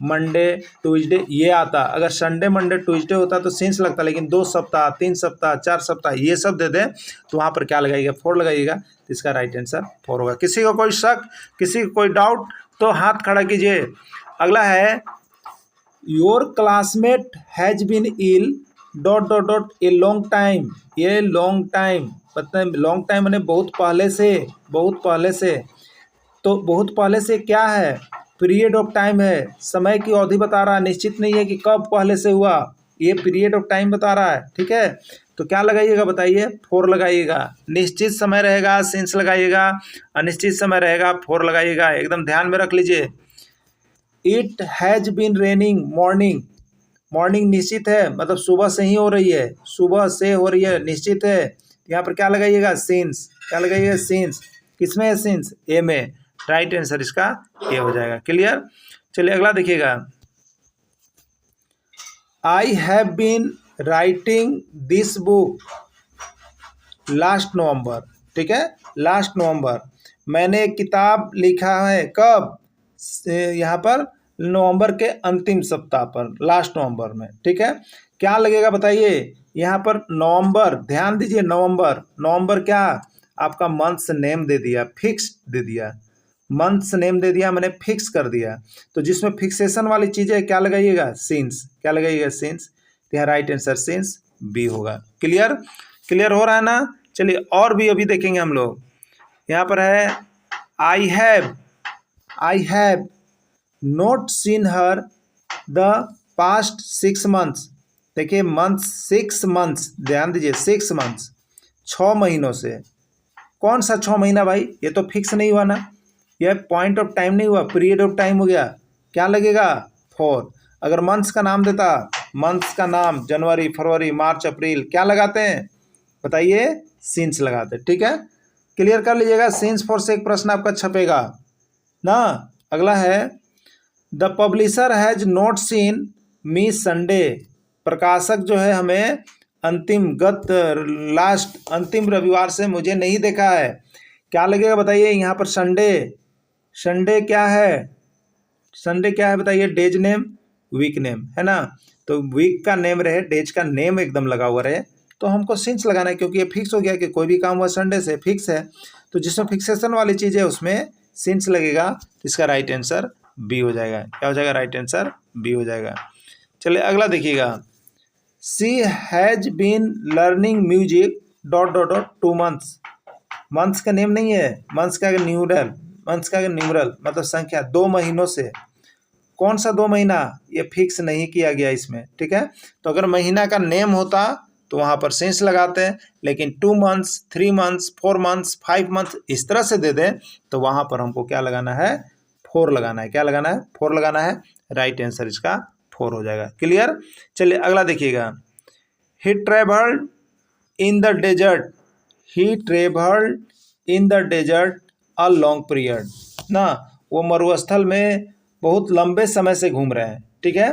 मंडे, ट्यूसडे ये आता। अगर संडे, मंडे, ट्यूसडे होता तो सिंस लगता, लेकिन 2 सप्ताह, 3 सप्ताह, 4 सप्ताह ये सब दे दें तो वहाँ पर क्या लगाइएगा, 4 लगाइएगा। तो इसका राइट आंसर 4 होगा। किसी को कोई शक, किसी को कोई डाउट तो हाथ खड़ा कीजिए। अगला है your classmate has been ill dot dot dot a long time. ये लॉन्ग टाइम पता है, लॉन्ग टाइम मैंने बहुत पहले से, बहुत पहले से। तो बहुत पहले से क्या है, पीरियड ऑफ टाइम है, समय की अवधि बता रहा है, निश्चित नहीं है कि कब पहले से हुआ। ये पीरियड ऑफ टाइम बता रहा है, ठीक है। तो क्या लगाइएगा बताइए, फोर लगाइएगा। निश्चित समय रहेगा सिंस लगाइएगा, अनिश्चित समय रहेगा फोर लगाइएगा, एकदम ध्यान में रख लीजिए। It has been raining morning, morning निश्चित है मतलब सुबह से ही हो रही है, सुबह से हो रही है, निश्चित है। यहाँ पर क्या लगाइएगा, सिंस, क्या लगाइएगा, सिंस। किसमें है सिंस, ए में। राइट आंसर इसका ए हो जाएगा। क्लियर। चलिए अगला देखिएगा। I have been writing this book last November, ठीक है, लास्ट नवंबर। मैंने एक किताब लिखा है कब, यहाँ पर नवंबर के अंतिम सप्ताह पर, लास्ट नवंबर में, ठीक है। क्या लगेगा बताइए, यहाँ पर नवंबर, ध्यान दीजिए, नवंबर, नवंबर क्या आपका मंथ्स नेम दे दिया, फिक्स दे दिया, मंथ्स नेम दे दिया मैंने, फिक्स कर दिया। तो जिसमें फिक्सेशन वाली चीज़ें क्या लगाइएगा, सिंस, क्या लगाइएगा, सिंस। तो यहाँ राइट आंसर सिंस बी होगा। क्लियर, क्लियर हो रहा है ना। चलिए और भी अभी देखेंगे हम लोग। यहाँ पर है I have note scene her the past 6 months. देखिए मंथ्स, 6 मंथ्स, ध्यान दीजिए, 6 मंथ्स, 6 महीनों से। कौन सा 6 महीना भाई, ये तो फिक्स नहीं हुआ ना, यह पॉइंट ऑफ टाइम नहीं हुआ, पीरियड ऑफ टाइम हो गया। क्या लगेगा, 4। अगर मंथ्स का नाम देता, मंथ्स का नाम जनवरी फरवरी मार्च अप्रैल, क्या लगाते हैं बताइए, सिंस लगाते, ठीक है। क्लियर कर लीजिएगा, सिंस फॉर से एक प्रश्न आपका छपेगा ना। अगला है the publisher has not seen me Sunday. प्रकाशक जो है हमें अंतिम रविवार से मुझे नहीं देखा है। क्या लगेगा बताइए, यहाँ पर संडे, संडे क्या है, संडे क्या है बताइए, डेज नेम, वीक नेम, है ना। तो वीक का नेम रहे, डेज का नेम एकदम लगा हुआ रहे, तो हमको सिंस लगाना है, क्योंकि ये फिक्स हो गया कि कोई भी काम हुआ संडे से, फिक्स है। तो जिसमें फिक्सेशन वाली चीज़ है उसमें सिंस लगेगा। इसका राइट आंसर बी हो जाएगा। क्या हो जाएगा, राइट आंसर बी हो जाएगा। चलिए अगला देखिएगा। She has been learning music dot dot dot 2 months. Months का नेम नहीं है, मंथ्स का न्यूमरल, मंथ्स का न्यूमरल मतलब संख्या, 2 महीनों से। कौन सा 2 महीना, ये फिक्स नहीं किया गया इसमें, ठीक है। तो अगर महीना का नेम होता तो वहाँ पर सिंस लगाते हैं, लेकिन 2 मंथ्स, 3 मंथ्स, 4 मंथ्स, 5 मंथ्स इस तरह से दे दें तो वहाँ पर हमको क्या लगाना है, 4 लगाना है। क्या लगाना है, 4 लगाना है। राइट आंसर इसका 4 हो जाएगा। क्लियर। चलिए अगला देखिएगा। He travelled in the desert, he travelled in the desert a long period ना, वो मरुस्थल में बहुत लंबे समय से घूम रहे हैं, ठीक है।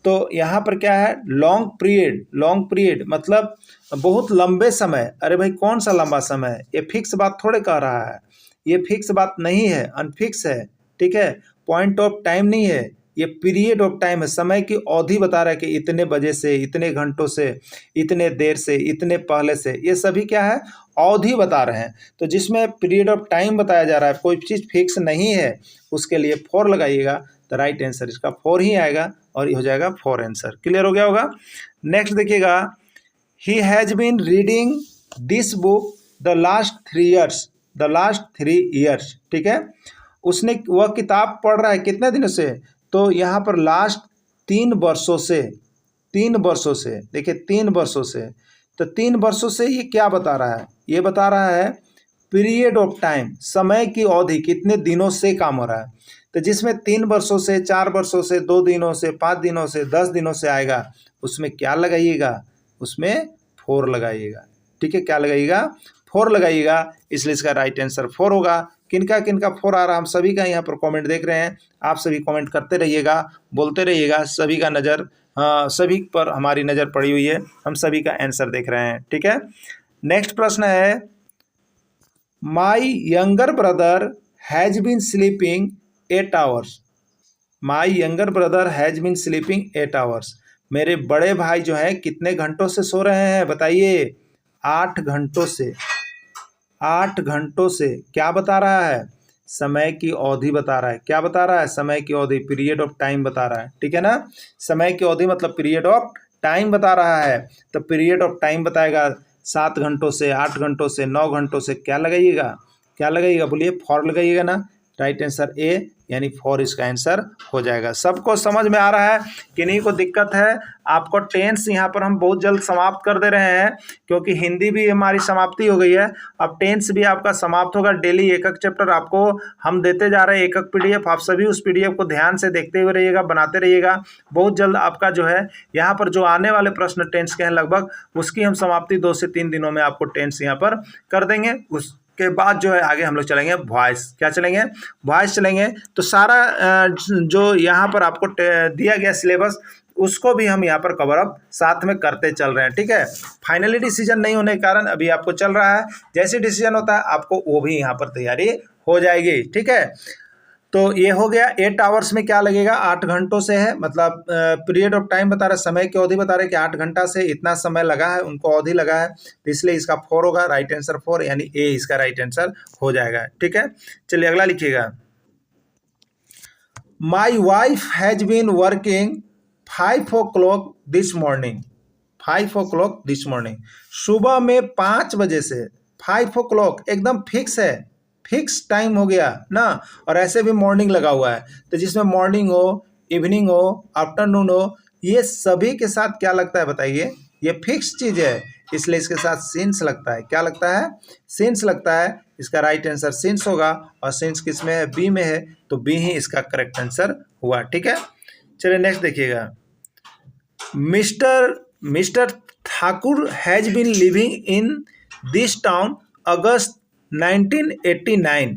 तो यहाँ पर क्या है, लॉन्ग पीरियड, लॉन्ग पीरियड मतलब बहुत लंबे समय। अरे भाई कौन सा लंबा समय, ये फिक्स बात थोड़े कह रहा है, ये फिक्स बात नहीं है, अनफिक्स है, ठीक है। पॉइंट ऑफ टाइम नहीं है, ये पीरियड ऑफ टाइम है, समय की अवधि बता रहा है कि इतने बजे से, इतने घंटों से, इतने देर से, इतने पहले से, ये सभी क्या है, अवधि बता रहे हैं। तो जिसमें पीरियड ऑफ टाइम बताया जा रहा है, कोई चीज़ फिक्स नहीं है, उसके लिए 4 लगाइएगा। तो राइट आंसर इसका 4 ही आएगा और ये हो जाएगा 4 आंसर। क्लियर हो गया होगा। नेक्स्ट देखिएगा। He has been reading this book the last 3 years, the last 3 years, ठीक है। उसने वह किताब पढ़ रहा है कितने दिनों से, तो यहाँ पर लास्ट 3 वर्षों से, 3 वर्षों से, देखिए 3 वर्षों से। तो 3 वर्षों से ये क्या बता रहा है, ये बता रहा है पीरियड ऑफ टाइम, समय की अवधि, कितने दिनों से काम हो रहा है। तो जिसमें 3 वर्षों से, 4 वर्षों से, 2 दिनों से, 5 दिनों से, 10 दिनों से आएगा, उसमें क्या लगाइएगा, उसमें 4 लगाइएगा, ठीक है। क्या लगाइएगा, 4 लगाइएगा। इसलिए इसका राइट आंसर 4 होगा। किनका किनका 4 आ रहा, हम सभी का यहाँ पर कमेंट देख रहे हैं, आप सभी कमेंट करते रहिएगा, बोलते रहिएगा, सभी का नज़र, सभी पर हमारी नज़र पड़ी हुई है, हम सभी का आंसर देख रहे हैं, ठीक है। नेक्स्ट प्रश्न है, my younger brother has been sleeping 8 hours. My younger brother has been sleeping 8 hours. मेरे बड़े भाई जो हैं कितने घंटों से सो रहे हैं बताइए, 8 घंटों से, 8 घंटों से। क्या बता रहा है, समय की अवधि बता रहा है। क्या बता रहा है, समय की अवधि, पीरियड ऑफ टाइम बता रहा है, ठीक है ना। समय की अवधि मतलब पीरियड ऑफ टाइम बता रहा है। तो पीरियड ऑफ टाइम बताएगा 7 घंटों से, 8 घंटों से, 9 घंटों से। क्या लगाइएगा, क्या लगाइएगा बोलिए, 4 लगाइएगा ना। राइट आंसर ए यानी 4 इसका आंसर हो जाएगा। सबको समझ में आ रहा है, किन्हीं को दिक्कत है? आपको टेंस यहाँ पर हम बहुत जल्द समाप्त कर दे रहे हैं, क्योंकि हिंदी भी हमारी समाप्ति हो गई है, अब टेंस भी आपका समाप्त होगा। डेली एक एक चैप्टर आपको हम देते जा रहे हैं, एक एक पीडीएफ। आप सभी उस पीडीएफ को ध्यान से देखते हुए रहिएगा, बनाते रहिएगा। बहुत जल्द आपका जो है यहाँ पर जो आने वाले प्रश्न टेंस के हैं लगभग, उसकी हम समाप्ति 2 से 3 दिनों में आपको टेंस यहाँ पर कर देंगे। उसके बाद जो है आगे हम लोग चलेंगे वॉइस। क्या चलेंगे? वॉइस चलेंगे। तो सारा जो यहाँ पर आपको दिया गया सिलेबस, उसको भी हम यहाँ पर कवर अप साथ में करते चल रहे हैं। ठीक है, फाइनली डिसीजन नहीं होने के कारण अभी आपको चल रहा है, जैसे डिसीजन होता है आपको वो भी यहाँ पर तैयारी हो जाएगी। ठीक है, तो ये हो गया। 8 आवर्स में क्या लगेगा? 8 घंटों से है, मतलब पीरियड ऑफ टाइम बता रहा है, समय की अवधि बता रहे कि 8 घंटा से इतना समय लगा है, उनको अवधि लगा है, तो इसलिए इसका 4 होगा। राइट आंसर 4 यानी ए इसका राइट आंसर हो जाएगा। ठीक है, चलिए अगला लिखिएगा। My wife has been working 5 o'clock this morning. 5 o'clock this morning, सुबह में 5 बजे से 5 o'clock एकदम फिक्स है, फिक्स टाइम हो गया ना। और ऐसे भी मॉर्निंग लगा हुआ है, तो जिसमें मॉर्निंग हो, इवनिंग हो, आफ्टरनून हो, ये सभी के साथ क्या लगता है बताइए? ये फिक्स चीज़ है, इसलिए इसके साथ सिंस लगता है। क्या लगता है? सिंस लगता है। इसका राइट आंसर सिंस होगा, और सिंस किस में है? बी में है, तो बी ही इसका करेक्ट आंसर हुआ। ठीक है, चलिए नेक्स्ट देखिएगा। Mister Thakur has been living in this town August 1989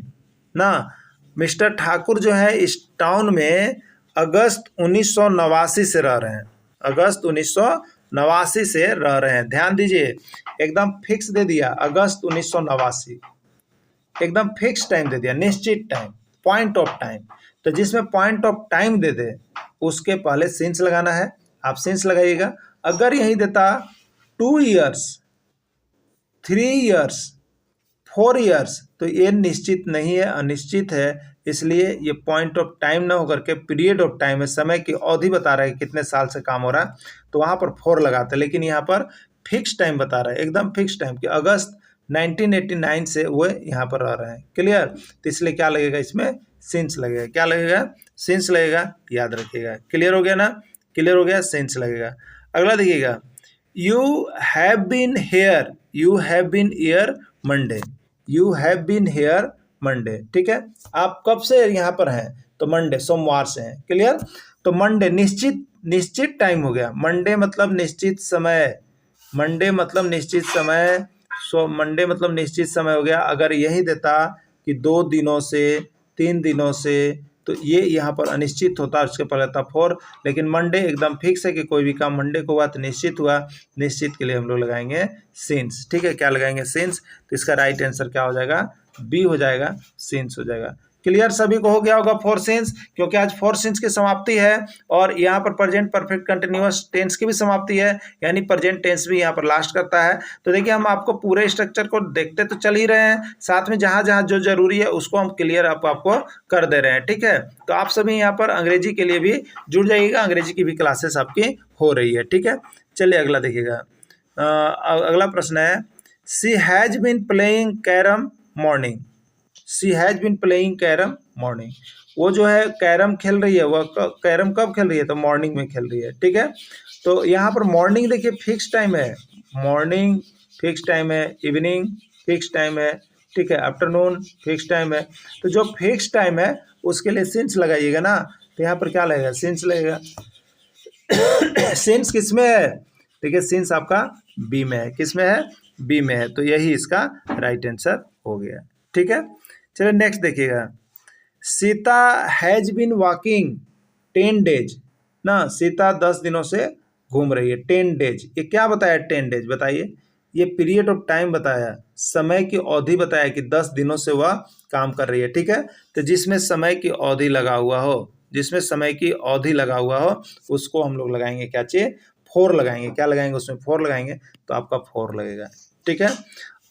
ना। मिस्टर ठाकुर जो है इस टाउन में अगस्त 1989 से रह रहे हैं, अगस्त 1989 से रह रहे हैं। ध्यान दीजिए, एकदम फिक्स दे दिया, अगस्त 1989 एकदम फिक्स टाइम दे दिया, निश्चित टाइम, पॉइंट ऑफ टाइम। तो जिसमें पॉइंट ऑफ टाइम दे दे उसके पहले सिंस लगाना है, आप सिंस लगाइएगा। अगर यही देता 2 years, 3 years, 4 years, तो ये निश्चित नहीं है, अनिश्चित है, इसलिए ये पॉइंट ऑफ टाइम ना होकर के पीरियड ऑफ टाइम है, समय की अवधि बता रहा है कि कितने साल से काम हो रहा है, तो वहाँ पर 4 लगाते हैं। लेकिन यहाँ पर फिक्स टाइम बता रहा है, एकदम फिक्स टाइम कि अगस्त 1989 से वो यहाँ पर रह रहे हैं। क्लियर? तो इसलिए क्या लगेगा? इसमें सिंस लगेगा। क्या लगेगा? सिंस लगेगा, याद रखिएगा। क्लियर हो गया ना? क्लियर हो गया, सिंस लगेगा। अगला देखिएगा। You have been here, you have been here Monday, you have been here Monday. ठीक है, आप कब से यहाँ पर हैं? तो मंडे, सोमवार से हैं। क्लियर? तो मंडे निश्चित टाइम हो गया। मंडे मतलब निश्चित समय, मंडे मतलब निश्चित समय, सो मंडे मतलब निश्चित समय हो गया। अगर यही देता कि 2 दिनों से, 3 दिनों से, तो ये यहाँ पर अनिश्चित होता, उसके पहले था 4। लेकिन मंडे एकदम फिक्स है कि कोई भी काम मंडे को हुआ तो निश्चित हुआ, निश्चित के लिए हम लोग लगाएंगे सिंस। ठीक है, क्या लगाएंगे? सिंस। तो इसका राइट आंसर क्या हो जाएगा? बी हो जाएगा, सिंस हो जाएगा। क्लियर सभी को हो गया होगा 4 सिंस, क्योंकि आज 4 सिंस की समाप्ति है, और यहाँ पर प्रेजेंट परफेक्ट कंटिन्यूअस टेंस की भी समाप्ति है, यानी प्रेजेंट टेंस भी यहाँ पर लास्ट करता है। तो देखिए, हम आपको पूरे स्ट्रक्चर को देखते तो चल ही रहे हैं, साथ में जहाँ जहाँ जो जरूरी है उसको हम क्लियर आपको कर दे रहे हैं। ठीक है, तो आप सभी यहाँ पर अंग्रेजी के लिए भी जुड़ जाइएगा, अंग्रेजी की भी क्लासेस आपकी हो रही है। ठीक है, चलिए अगला देखिएगा। अगला प्रश्न है, she has been playing carrom morning, she has been playing carrom morning. वो जो है कैरम खेल रही है, वह कैरम कब खेल रही है? तो मॉर्निंग में खेल रही है। ठीक है, तो यहाँ पर मॉर्निंग देखिए फिक्स टाइम है, मॉर्निंग फिक्स टाइम है, इवनिंग फिक्स टाइम है, ठीक है, आफ्टरनून फिक्स टाइम है। तो जो फिक्स टाइम है उसके लिए सिंस लगाइएगा ना। तो यहाँ पर क्या लगेगा? सिंस लगेगा। सिंस किस में है? देखिए, सिंस आपका बी में है। किस में है? बी में है, तो यही इसका राइट आंसर हो गया। ठीक है, चलिए नेक्स्ट देखिएगा। Sita has been walking 10 days ना, सीता 10 दिनों से घूम रही है। 10 days, ये क्या बताया? 10 days बताइए, ये पीरियड ऑफ टाइम बताया, समय की अवधि बताया कि 10 दिनों से वह काम कर रही है। ठीक है, तो जिसमें समय की अवधि लगा हुआ हो, जिसमें समय की अवधि लगा हुआ हो, उसको हम लोग लगाएंगे क्या? 4 लगाएंगे। क्या लगाएंगे? उसमें 4 लगाएंगे, तो आपका 4 लगेगा। ठीक है,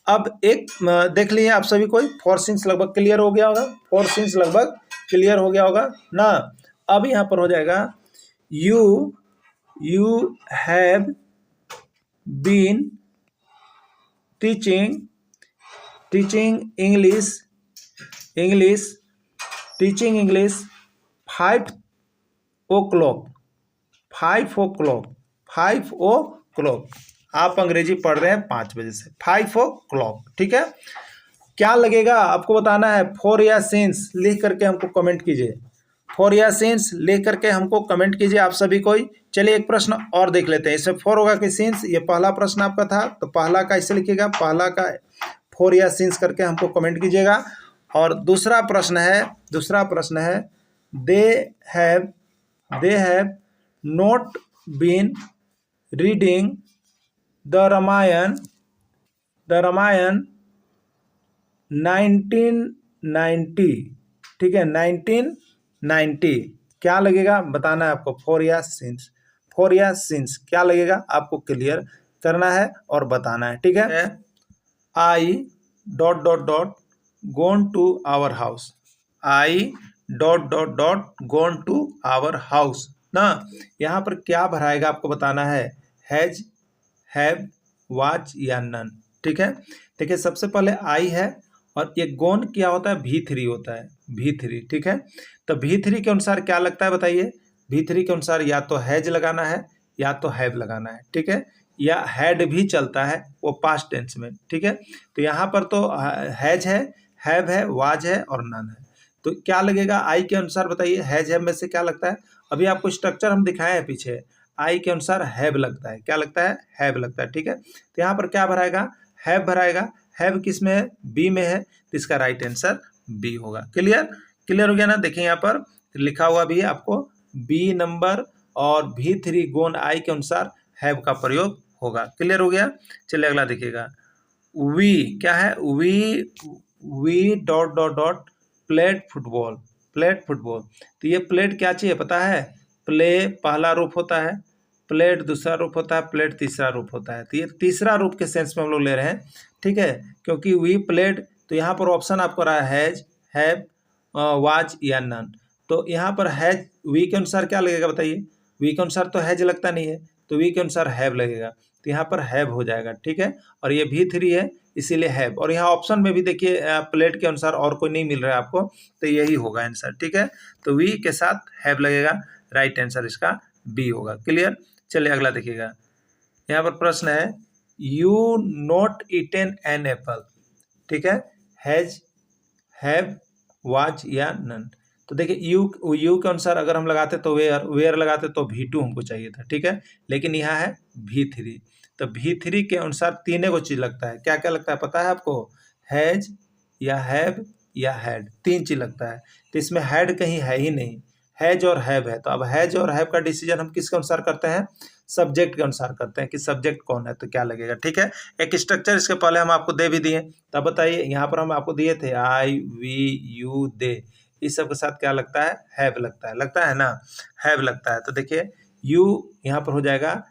अब एक देख लीजिए आप सभी कोई 4 सिंस लगभग क्लियर हो गया होगा, 4 सिंस लगभग क्लियर हो गया होगा ना। अब यहाँ पर हो जाएगा, you have been teaching English teaching English 5 o'clock, 5 o'clock, 5 o'clock। आप अंग्रेजी पढ़ रहे हैं 5 बजे से, 5 o'clock, ठीक है। क्या लगेगा आपको बताना है। फॉर या सिंस लिख करके हमको कमेंट कीजिए, फॉर या सिंस लिख करके हमको कमेंट कीजिए आप सभी कोई। चलिए एक प्रश्न और देख लेते हैं, इसमें फॉर होगा कि सिंस, ये पहला प्रश्न आपका था, तो पहला का इसे लिखिएगा, पहला का फॉर या सिंस करके हमको कमेंट कीजिएगा। और दूसरा प्रश्न है they have not been reading the Ramayana 1990, ठीक है, 1990। क्या लगेगा बताना है आपको, फॉर या सिंस, फॉर या सिंस क्या लगेगा आपको क्लियर करना है और बताना है, ठीक है। I dot dot dot gone to our house, I dot dot dot gone to our house ना। यहाँ पर क्या भराएगा आपको बताना है, हैज, हैव, वाच या नन, ठीक है। देखिए सबसे पहले आई है और ये गोन क्या होता है, V3 होता है, V3, ठीक है। तो V3 के अनुसार क्या लगता है बताइए, V3 के अनुसार या तो हैज लगाना है या तो हैव लगाना है, ठीक है, या हैड भी चलता है, वो पास्ट टेंस में, ठीक है। तो यहाँ पर तो हैज है, हैव है, वाज है और नन है। तो क्या लगेगा आई के अनुसार बताइए, हैज हैव में से क्या लगता है। अभी आपको स्ट्रक्चर हम दिखाए हैं पीछे, आई के अनुसार हैव लगता है, क्या लगता है, हैव लगता है, ठीक है। तो यहाँ पर क्या भराएगा, हैव भराएगा। हैव किस में है, बी में है, तो इसका राइट आंसर बी होगा। क्लियर, क्लियर हो गया ना। देखिए यहाँ पर लिखा हुआ भी है आपको बी नंबर और V3 गोन आई के अनुसार हैव का प्रयोग होगा। क्लियर हो गया। चलिए अगला देखिएगा, वी क्या है, V dot dot dot played football, played football. तो ये प्लेड क्या चाहिए पता है, प्ले पहला रूप होता है, प्लेड दूसरा रूप होता है, प्लेड तीसरा रूप होता है। तो ये तीसरा रूप के सेंस में हम लोग ले रहे हैं, ठीक है, क्योंकि वी प्लेड। तो यहाँ पर ऑप्शन आपको रहा है हैज, हैव, वाज या नन। तो यहाँ पर हैज वी के अनुसार क्या लगेगा बताइए, वी के अनुसार तो हैज लगता नहीं है, तो वी के अनुसार हैव लगेगा, तो यहाँ पर हैव हो जाएगा, ठीक है। और ये V3 है इसीलिए हैव। और यहाँ ऑप्शन में भी देखिए प्लेट के अनुसार और कोई नहीं मिल रहा है आपको, तो यही होगा आंसर, ठीक है। तो वी के साथ हैव लगेगा, राइट आंसर इसका बी होगा। क्लियर। चलिए अगला देखिएगा, यहाँ पर प्रश्न है you not eaten an apple, ठीक है, हैज, हैव, वाच या नन। तो देखिए यू के अनुसार अगर हम लगाते तो वेयर लगाते तो V2 हमको चाहिए था, ठीक है, लेकिन यहाँ है V3। तो V3 के अनुसार तीनों को चीज लगता है, क्या क्या लगता है पता है आपको, हैज या हैव या हैड, तीन चीज लगता है। तो इसमें हैड कहीं है ही नहीं, हैज और हैव है। तो अब हैज और हैव का डिसीजन हम किसके अनुसार करते हैं, सब्जेक्ट के अनुसार करते हैं कि सब्जेक्ट कौन है, तो क्या लगेगा, ठीक है। एक स्ट्रक्चर इसके पहले हम आपको दे भी दिए, तब बताइए यहाँ पर हम आपको दिए थे आई, वी, यू, दे, इस सब के साथ क्या लगता है, हैव लगता है ना, हैव लगता है। तो देखिए यू यहाँ पर हो जाएगा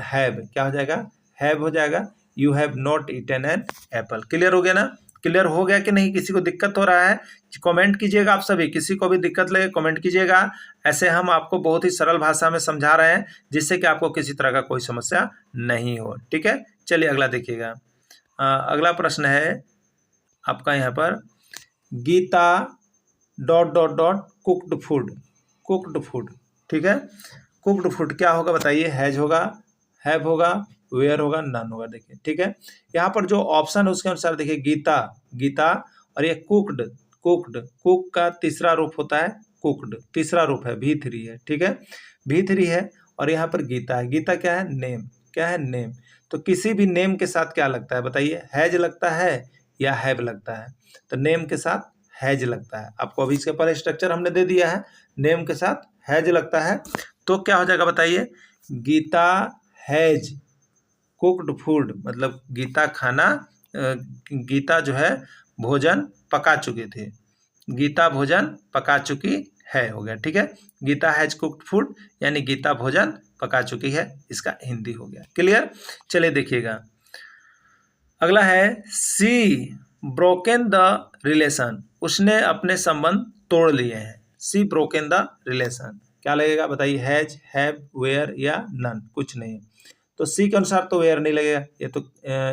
हैव, क्या हो जाएगा, हैव हो जाएगा, you have not eaten an apple. Clear हो गया ना, क्लियर हो गया कि नहीं, किसी को दिक्कत हो रहा है कमेंट कीजिएगा आप सभी, किसी को भी दिक्कत लगे कमेंट कीजिएगा। ऐसे हम आपको बहुत ही सरल भाषा में समझा रहे हैं जिससे कि आपको किसी तरह का कोई समस्या नहीं हो, ठीक है। चलिए अगला देखिएगा, अगला प्रश्न है आपका यहाँ पर Gita dot dot dot cooked food, cooked food, ठीक है। कुक्ड फूड क्या होगा बताइए, हैज होगा, हैव होगा, वेयर होगा, नन होगा। देखिए ठीक है, यहाँ पर जो ऑप्शन है उसके अनुसार देखिए गीता, गीता, और ये कुक्ड, कुक्ड, कुक का तीसरा रूप होता है कुक्ड, तीसरा रूप है V3 है, ठीक है, V3 है। और यहाँ पर गीता है, गीता क्या है, नेम, क्या है, नेम। तो किसी भी नेम के साथ क्या लगता है बताइए, हैज लगता है या हैव लगता है। तो नेम के साथ हैज लगता है, आपको अभी इसके पहले स्ट्रक्चर हमने दे दिया है, नेम के साथ हैज लगता है। तो क्या हो जाएगा बताइए, गीता हैज कुक्ड फूड, मतलब गीता खाना, गीता जो है भोजन पका चुकी थी, गीता भोजन पका चुकी है, हो गया, ठीक है। गीता हैज कुक्ड फूड यानी गीता भोजन पका चुकी है, इसका हिंदी हो गया। क्लियर। चलिए देखिएगा, अगला है सी ब्रोकन द रिलेशन, उसने अपने संबंध तोड़ लिए हैं, सी ब्रोकन द रिलेशन, क्या लगेगा बताइए, हैज, हैव, वेयर या नन, कुछ नहीं। तो सी के अनुसार तो वेयर नहीं लगेगा,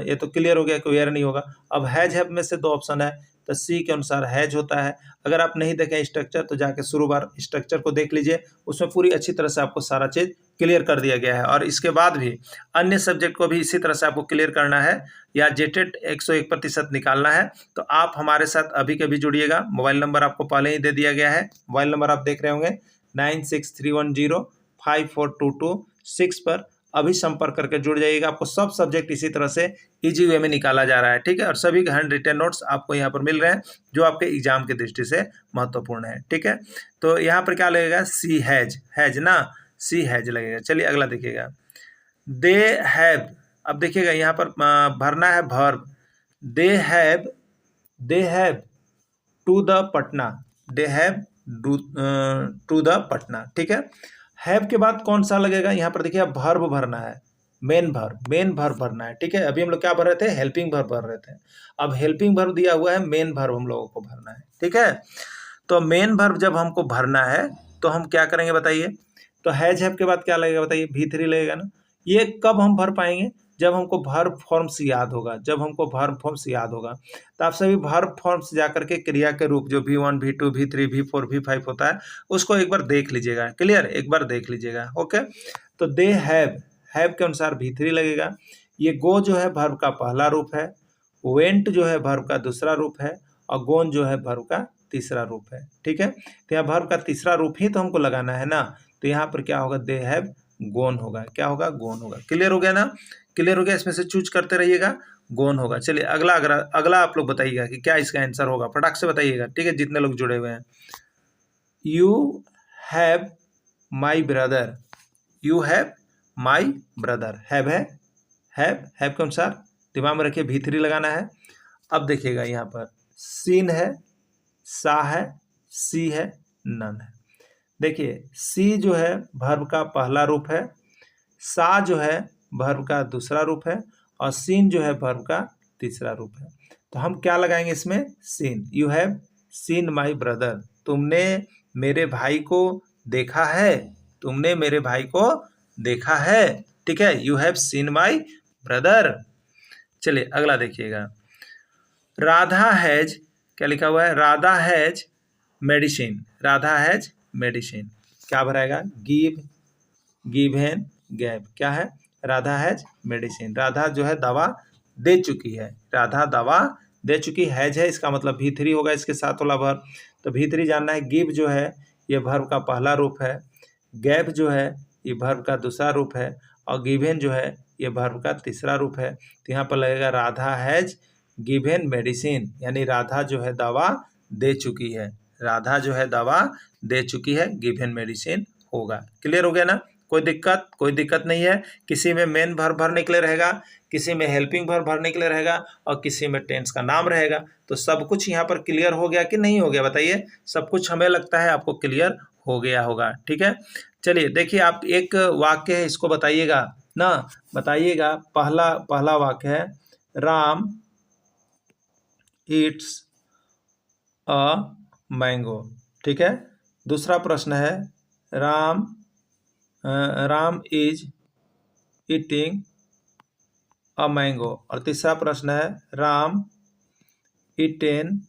ये तो क्लियर हो गया कि वेयर नहीं होगा। अब हैज हैव में से दो ऑप्शन है, तो सी के अनुसार हैज होता है। अगर आप नहीं देखें स्ट्रक्चर तो जाके शुरू बार स्ट्रक्चर को देख लीजिए, उसमें पूरी अच्छी तरह से आपको सारा चीज़ क्लियर कर दिया गया है। और इसके बाद भी अन्य सब्जेक्ट को भी इसी तरह से आपको क्लियर करना है या जेटेट 101% निकालना है तो आप हमारे साथ अभी के भी जुड़िएगा। मोबाइल नंबर आपको पहले ही दे दिया गया है, मोबाइल नंबर आप देख रहे होंगे 9631054226 पर अभी संपर्क करके जुड़ जाइएगा। आपको सब सब्जेक्ट इसी तरह से इजी वे में निकाला जा रहा है, ठीक है। और सभी हैंड रिटन नोट्स आपको यहाँ पर मिल रहे हैं जो आपके एग्जाम की दृष्टि से महत्वपूर्ण है, ठीक है। तो यहाँ पर क्या लगेगा, सी हैज, हैज ना, सी हैज लगेगा। चलिए अगला देखिएगा, दे हैव। अब देखिएगा यहाँ पर भरना है verb, they have to the Patna, they have to the Patna, ठीक है। हैव के बाद कौन सा लगेगा, यहाँ पर देखिए वर्ब भरना है, मेन वर्ब भरना है, ठीक है। अभी हम लोग क्या भर रहे थे, हेल्पिंग वर्ब भर रहे थे। अब हेल्पिंग वर्ब दिया हुआ है, मेन वर्ब हम लोगों को भरना है, ठीक है। तो मेन वर्ब जब हमको भरना है तो हम क्या करेंगे बताइए, तो हैज हैव के बाद क्या लगेगा बताइए, V3 लगेगा ना। ये कब हम भर पाएंगे, जब हमको वर्ब फॉर्म्स याद होगा, जब हमको वर्ब फॉर्म्स याद होगा। तो आप सभी वर्ब फॉर्म्स जाकर के क्रिया के रूप जो V1 V2 V3 V4 V5 होता है उसको एक बार देख लीजिएगा, क्लियर, एक बार देख लीजिएगा, ओके। तो दे हैव के अनुसार V3 लगेगा। ये गो जो है वर्ब का पहला रूप है, वेंट जो है वर्ब का दूसरा रूप है, और गोन जो है वर्ब का तीसरा रूप है, ठीक है। तो यहाँ वर्ब का तीसरा रूप ही तो हमको लगाना है ना, तो यहाँ पर क्या होगा, दे हैव गोन होगा, क्या होगा, गोन होगा। क्लियर हो गया ना, क्लियर हो गया, इसमें से चूज करते रहिएगा, गोन होगा। चलिए अगला आप लोग बताइएगा कि क्या इसका आंसर होगा, फटाक से बताइएगा, ठीक है, जितने लोग जुड़े हुए हैं। You have my brother, you have my brother, have है, हैव के अनुसार दिमाग में रखिए V3 लगाना है। अब देखिएगा यहाँ पर सीन है, सा है, सी है, नन है। देखिए सी जो है वर्ब का पहला रूप है, सा जो है वर्ब का दूसरा रूप है, और सीन जो है वर्ब का तीसरा रूप है। तो हम क्या लगाएंगे इसमें, seen. You have seen my brother, तुमने मेरे भाई को देखा है, तुमने मेरे भाई को देखा है, ठीक है। You have seen my brother. चलिए अगला देखिएगा, राधा हैज, क्या लिखा हुआ है, Radha has medicine, Radha has medicine, क्या भराएगा, गिवन, गैव, क्या है, राधा हैज मेडिसिन, राधा जो है दवा दे चुकी है, राधा दवा दे चुकी, हैज है इसका मतलब V3 होगा इसके साथ वाला वर्ब। तो V3 जानना है, गिव जो है ये वर्ब का पहला रूप है, गैव जो है ये वर्ब का दूसरा रूप है, और गिवन जो है ये वर्ब का तीसरा रूप है। तो यहाँ पर लगेगा राधा हैज गिवन मेडिसिन, यानी राधा जो है दवा दे चुकी है, राधा जो है दवा दे चुकी है, गिवन मेडिसिन होगा। क्लियर हो गया ना, कोई दिक्कत नहीं है। किसी में मेन वर्ब भरने के लिए रहेगा, किसी में हेल्पिंग वर्ब भरने के लिए रहेगा, और किसी में टेंस का नाम रहेगा। तो सब कुछ यहाँ पर क्लियर हो गया कि नहीं हो गया बताइए, सब कुछ हमें लगता है आपको क्लियर हो गया होगा, ठीक है। चलिए देखिए, आप एक वाक्य है इसको बताइएगा ना, बताइएगा। पहला वाक्य है, राम ईट्स अ मैंगो, ठीक है। दूसरा प्रश्न है, Ram is eating a mango, और तीसरा प्रश्न है, राम ईटेन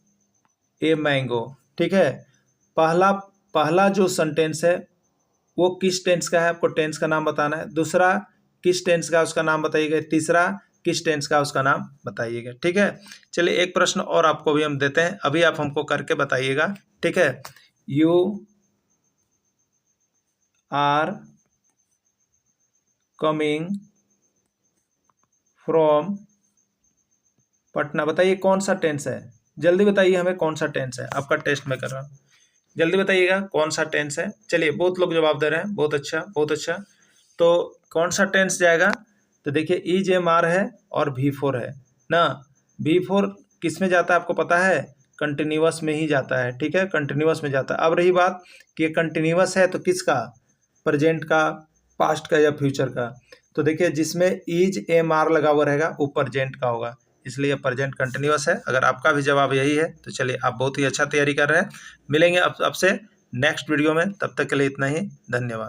ए मैंगो, ठीक है। पहला जो सेंटेंस है वो किस टेंस का है, आपको टेंस का नाम बताना है। दूसरा किस टेंस का, उसका नाम बताइएगा। तीसरा किस टेंस का, उसका नाम बताइएगा, ठीक है। चलिए एक प्रश्न और आपको भी हम देते हैं, अभी आप हमको करके बताइएगा, ठीक है। You are coming from Patna, बताइए कौन सा टेंस है, जल्दी बताइए हमें कौन सा टेंस है, आपका टेस्ट में कर रहा हूँ, जल्दी बताइएगा कौन सा टेंस है। चलिए बहुत लोग जवाब दे रहे हैं, बहुत अच्छा बहुत अच्छा। तो कौन सा टेंस जाएगा, तो देखिए EJMR है और V4 है ना। V4 किस में जाता है आपको पता है, कंटिन्यूअस में ही जाता है, ठीक है, कंटिन्यूअस में जाता है। अब रही बात कि ये कंटिन्यूअस है तो किसका, प्रेजेंट का, पास्ट का या फ्यूचर का। तो देखिए जिसमें EJMR लगा हुआ रहेगा वो प्रेजेंट का होगा, इसलिए प्रेजेंट कंटिन्यूअस है। अगर आपका भी जवाब यही है तो चलिए आप बहुत ही अच्छा तैयारी कर रहे हैं। मिलेंगे अब आपसे नेक्स्ट वीडियो में, तब तक के लिए इतना ही, धन्यवाद।